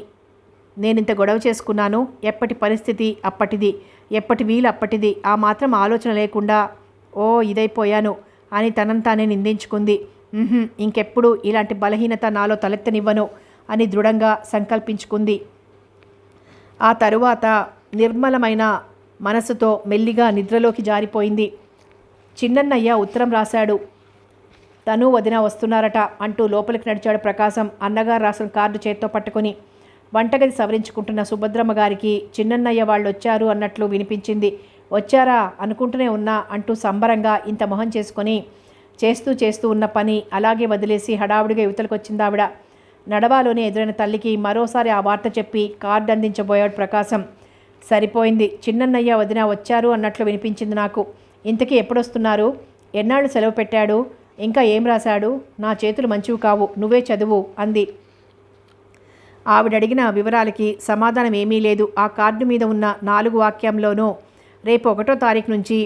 S1: నేనింత గొడవ చేసుకున్నాను? ఎప్పటి పరిస్థితి అప్పటిది, ఎప్పటి వీలు అప్పటిది. ఆ మాత్రం ఆలోచన లేకుండా ఇదైపోయాను. అని తనంతానే నిందించుకుంది. ఇంకెప్పుడు ఇలాంటి బలహీనత నాలో తలెత్తనివ్వను అని దృఢంగా సంకల్పించుకుంది. ఆ తరువాత నిర్మలమైన మనసుతో మెల్లిగా నిద్రలోకి జారిపోయింది. చిన్నన్నయ్య ఉత్తరం రాశాడు. తను వదిన వస్తున్నారట అంటూ లోపలికి నడిచాడు ప్రకాశం అన్నగారు రాసిన కార్డు చేత్తో పట్టుకొని. వంటగది సవరించుకుంటున్న సుభద్రమ్మ గారికి చిన్నన్నయ్య వాళ్ళు వచ్చారు అన్నట్లు వినిపించింది. వచ్చారా అనుకుంటూనే ఉన్నా అంటూ సంబరంగా ఇంత మొహం చేసుకొని చేస్తూ ఉన్న పని అలాగే వదిలేసి హడావుడిగా యువతలకు ఆవిడ. నడవాలోనే ఎదురైన తల్లికి మరోసారి ఆ వార్త చెప్పి కార్డు అందించబోయాడు ప్రకాశం. సరిపోయింది, చిన్నన్నయ్య వదిన వచ్చారు అన్నట్లు వినిపించింది నాకు. ఇంతకీ ఎప్పుడొస్తున్నారు? ఎన్నాళ్ళు సెలవు పెట్టాడు? ఇంకా ఏం రాశాడు? నా చేతులు మంచివి కావు, నువ్వే చదువు అంది. ఆవిడడిగిన వివరాలకి సమాధానం ఏమీ లేదు. ఆ కార్డు మీద ఉన్న 4 వాక్యంలోనూ రేపు 1వ తారీఖు నుంచి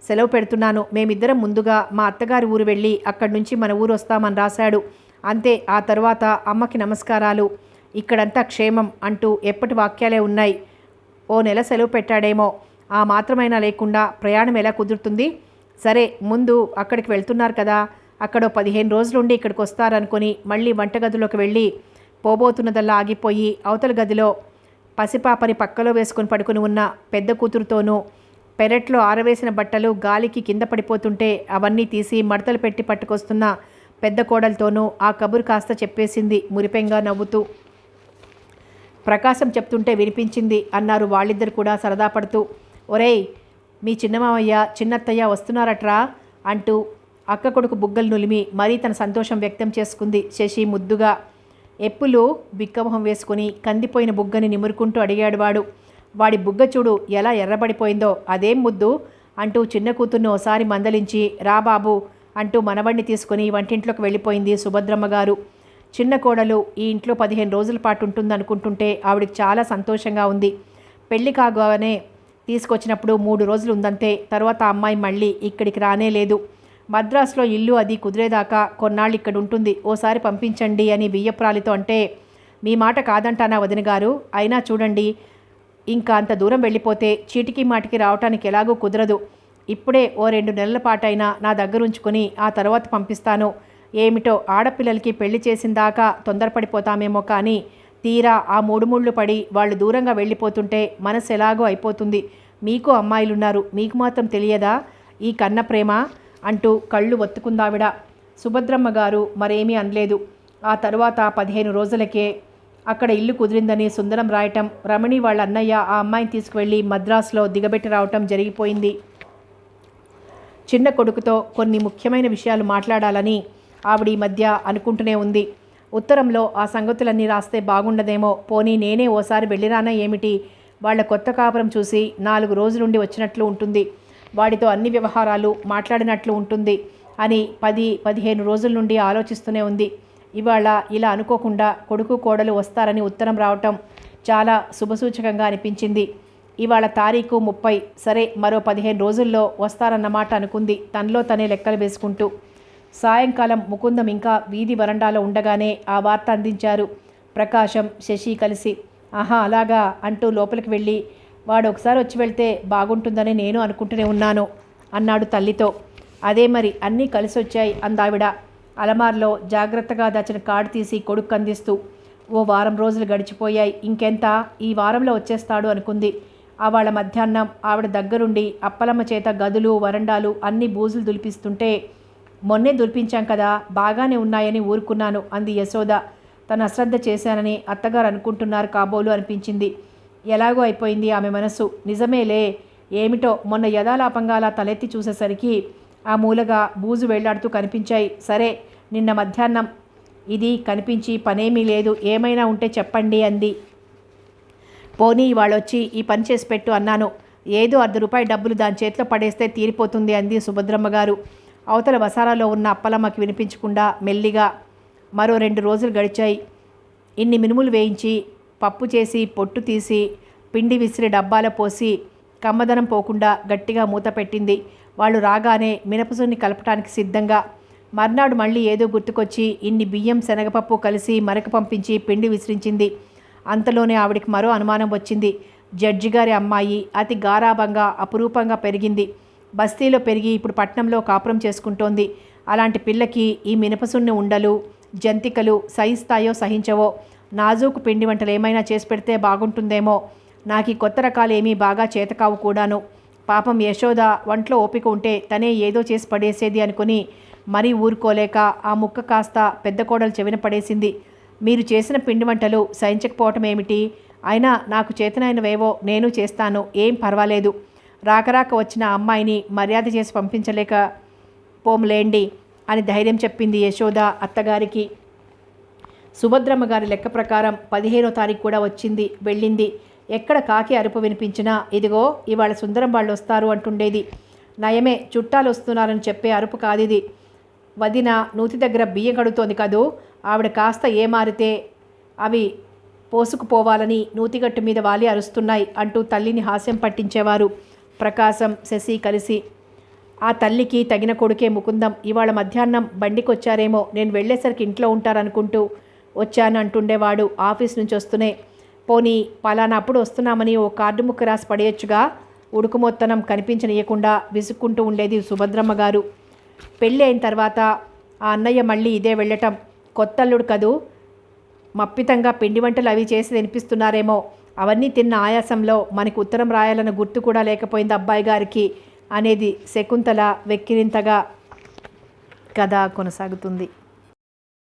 S1: సెలవు పెడుతున్నాను. మేమిద్దరం ముందుగా మా అత్తగారి ఊరు వెళ్ళి అక్కడి నుంచి మన ఊరు వస్తామని రాశాడు. అంతే. ఆ తర్వాత అమ్మకి నమస్కారాలు, ఇక్కడంతా క్షేమం అంటూ ఎప్పటి వాక్యాలే ఉన్నాయి. ఓ నెల సెలవు పెట్టాడేమో. ఆ మాత్రమైనా లేకుండా ప్రయాణం ఎలా కుదురుతుంది? సరే, ముందు అక్కడికి వెళ్తున్నారు కదా, అక్కడ 15 రోజులుండి ఇక్కడికి వస్తారనుకొని మళ్ళీ వంటగదిలోకి వెళ్ళి పోబోతున్నదల్లా ఆగిపోయి అవతల గదిలో పసిపాపని పక్కలో వేసుకుని పడుకుని ఉన్న పెద్ద కూతురుతోనూ పెరట్లో ఆరవేసిన బట్టలు గాలికి కింద పడిపోతుంటే అవన్నీ తీసి మడతలు పెట్టి పట్టుకొస్తున్న పెద్ద కోడలతోనూ ఆ కబురు కాస్త చెప్పేసింది మురిపెంగా నవ్వుతూ. ప్రకాశం చెప్తుంటే వినిపించింది అన్నారు వాళ్ళిద్దరు కూడా సరదా పడుతూ. ఒరేయ్, మీ చిన్నమామయ్య చిన్నత్తయ్య వస్తున్నారట్రా అంటూ అక్క కొడుకు బుగ్గలు నులిమి మరీ తన సంతోషం వ్యక్తం చేసుకుంది శశి ముద్దుగా. ఎప్పులు బిక్కమొహం వేసుకుని కందిపోయిన బుగ్గని నిమురుకుంటూ అడిగాడు వాడు. వాడి బుగ్గ చూడు ఎలా ఎర్రబడిపోయిందో, అదేం ముద్దు అంటూ చిన్న కూతుర్ని ఓసారి మందలించి రా బాబు అంటూ మనవడిని తీసుకుని వంటింట్లోకి వెళ్ళిపోయింది సుభద్రమ్మ గారు. చిన్న కోడలు ఈ ఇంట్లో 15 రోజుల పాటు ఉంటుందనుకుంటుంటే ఆవిడికి చాలా సంతోషంగా ఉంది. పెళ్లి కాగానే తీసుకొచ్చినప్పుడు 3 రోజులు ఉందంతే. తర్వాత అమ్మాయి మళ్ళీ ఇక్కడికి రానే లేదు. మద్రాసులో ఇల్లు అది కుదిరేదాకా కొన్నాళ్ళు ఇక్కడ ఉంటుంది, ఓసారి పంపించండి అని బియ్యప్రాలితో అంటే, మీ మాట కాదంటానా వదిన గారు? అయినా చూడండి, ఇంకా అంత దూరం వెళ్ళిపోతే చీటికి మాటికి రావటానికి ఎలాగూ కుదరదు. ఇప్పుడే ఓ 2 నెలల పాటైనా నా దగ్గర ఉంచుకొని ఆ తర్వాత పంపిస్తాను. ఏమిటో ఆడపిల్లలకి పెళ్లి చేసిన దాకా తొందరపడిపోతామేమో కానీ తీరా ఆ 3 ముళ్ళు పడి వాళ్ళు దూరంగా వెళ్ళిపోతుంటే మనసు ఎలాగో అయిపోతుంది. మీకు అమ్మాయిలున్నారు, మీకు మాత్రం తెలియదా ఈ కన్న ప్రేమ అంటూ కళ్ళు ఒత్తుకుందావిడ. సుభద్రమ్మ గారు మరేమీ అనలేదు. ఆ తరువాత 15 రోజులకే అక్కడ ఇల్లు కుదిరిందని సుందరం రాయటం, రమణి వాళ్ళ అన్నయ్య ఆ అమ్మాయిని తీసుకువెళ్ళి మద్రాసులో దిగబెట్టి రావటం జరిగిపోయింది. చిన్న కొడుకుతో కొన్ని ముఖ్యమైన విషయాలు మాట్లాడాలని ఆవిడ ఈ మధ్య అనుకుంటూనే ఉంది. ఉత్తరంలో ఆ సంగతులన్నీ రాస్తే బాగుండదేమో, పోనీ నేనే ఓసారి వెళ్ళిరానా ఏమిటి, వాళ్ళ కొత్త కాపురం చూసి 4 రోజులుండి వచ్చినట్లు ఉంటుంది, వాడితో అన్ని వ్యవహారాలు మాట్లాడినట్లు ఉంటుంది అని 10-15 రోజుల నుండి ఆలోచిస్తూనే ఉంది. ఇవాళ ఇలా అనుకోకుండా కొడుకు కోడలు వస్తారని ఉత్తరం రావటం చాలా శుభసూచకంగా అనిపించింది. ఇవాళ తారీఖు 30, సరే మరో 15 రోజుల్లో వస్తారన్నమాట అనుకుంది తనలో తనే లెక్కలు వేసుకుంటూ. సాయంకాలం ముకుందం ఇంకా వీధి వరండాలో ఉండగానే ఆ వార్త అందించారు ప్రకాశం శశి కలిసి. ఆహా అలాగా అంటూ లోపలికి వెళ్ళి, వాడు ఒకసారి వచ్చి వెళ్తే బాగుంటుందని నేను అనుకుంటూనే ఉన్నాను అన్నాడు తల్లితో. అదే మరి, అన్నీ కలిసి వచ్చాయి అందావిడ అలమార్లో జాగ్రత్తగా దాచిన కార్డు తీసి కొడుకు అందిస్తూ. ఓ వారం రోజులు గడిచిపోయాయి. ఇంకెంత, ఈ వారంలో వచ్చేస్తాడు అనుకుంది. వాళ్ళ మధ్యాహ్నం ఆవిడ దగ్గరుండి అప్పలమ్మ చేత గదులు వరండాలు అన్ని బూజులు దులిపిస్తుంటే, మొన్నే దులిపించాం కదా, బాగానే ఉన్నాయని ఊరుకున్నాను అంది యశోద. తను అశ్రద్ధ చేశానని అత్తగారు అనుకుంటున్నారు కాబోలు అనిపించింది. ఎలాగో అయిపోయింది ఆమె మనసు. నిజమేలే, ఏమిటో మొన్న యథాలాపంగా అలా తలెత్తి చూసేసరికి ఆ మూలగా బూజు వేళ్లాడుతూ కనిపించాయి. సరే, నిన్న మధ్యాహ్నం ఇది కనిపించి పనేమీ లేదు, ఏమైనా ఉంటే చెప్పండి అంది. పోనీ వాళ్ళొచ్చి ఈ పని చేసి పెట్టు అన్నాను. ఏదో ₹10 డబ్బులు దాని చేతిలో పడేస్తే తీరిపోతుంది అంది సుభద్రమ్మ గారు. అవతల వసారాలో ఉన్న అప్పలమ్మకి వినిపించకుండా మెల్లిగా. మరో 2 రోజులు గడిచాయి. ఇన్ని మినుములు వేయించి పప్పు చేసి పొట్టు తీసి పిండి విసిరి డబ్బాలో పోసి కమ్మదనం పోకుండా గట్టిగా మూత పెట్టింది. వాళ్ళు రాగానే మినపసుని కలపటానికి సిద్ధంగా. మర్నాడు మళ్ళీ ఏదో గుర్తుకొచ్చి ఇన్ని బియ్యం శనగపప్పు కలిసి మరక పంపించి పిండి విసిరించింది. అంతలోనే ఆవిడికి మరో అనుమానం వచ్చింది. జడ్జి గారి అమ్మాయి అతి గారాభంగా అపురూపంగా పెరిగింది. బస్తీలో పెరిగి ఇప్పుడు పట్నంలో కాపురం చేసుకుంటోంది. అలాంటి పిల్లకి ఈ మినపసున్ని ఉండలు, జంతికలు సహిస్తాయో సహించవో. నాజూకు పిండి వంటలు ఏమైనా చేసి పెడితే బాగుంటుందేమో. నాకు ఈ కొత్త రకాలు ఏమీ బాగా చేతకావు కూడాను. పాపం యశోద వంట్లో ఓపిక ఉంటే తనే ఏదో చేసి పడేసేది అనుకుని మరీ ఊరుకోలేక ఆ ముక్క కాస్త పెద్ద కోడలు చెవిన పడేసింది. మీరు చేసిన పిండి వంటలు సహించకపోవటం ఏమిటి? అయినా నాకు చేతనైనవేవో నేను చేస్తాను, ఏం పర్వాలేదు. రాకరాక వచ్చిన అమ్మాయిని మర్యాద చేసి పంపించలేక పోములేండి అని ధైర్యం చెప్పింది యశోద అత్తగారికి. సుభద్రమ్మ గారి లెక్క ప్రకారం 15వ తారీఖు కూడా వెళ్ళింది. ఎక్కడ కాకి అరుపు వినిపించినా ఇదిగో ఇవాళ సుందరం వాళ్ళు వస్తారు అంటుండేది. నయమే, చుట్టాలు వస్తున్నారని చెప్పే అరుపు కాదిది. వదిన నూతి దగ్గర బియ్యం కడుతోంది కదూ, ఆవిడ కాస్త ఏమారితే అవి పోసుకుపోవాలని నూతిగట్టు మీద వాలి అరుస్తున్నాయి అంటూ తల్లిని హాస్యం పట్టించేవారు ప్రకాశం, శశి కలిసి. ఆ తల్లికి తగిన కొడుకే ముకుందం. ఇవాళ మధ్యాహ్నం బండికొచ్చారేమో, నేను వెళ్ళేసరికి ఇంట్లో ఉంటారనుకుంటూ వచ్చాను అంటుండేవాడు ఆఫీస్ నుంచి వస్తూనే. పోనీ పలానా అప్పుడు వస్తున్నామని ఓ కార్డు ముక్క రాసి పడేయచ్చుగా. ఉడుకుమొత్తనం కనిపించనీయకుండా విసుక్కుంటూ ఉండేది సుభద్రమ్మ గారు. పెళ్ళి అయిన తర్వాత ఆ అన్నయ్య మళ్ళీ ఇదే వెళ్ళటం. కొత్తల్లుడు కదూ, మప్పితంగా పిండి వంటలు అవి చేసి తినిపిస్తున్నారేమో. అవన్నీ తిన్న ఆయాసంలో మనకి ఉత్తరం రాయాలన్న గుర్తు కూడా లేకపోయింది అబ్బాయి గారికి అనేది శకుంతల వెక్కిరింతగా. కథ కొనసాగుతుంది.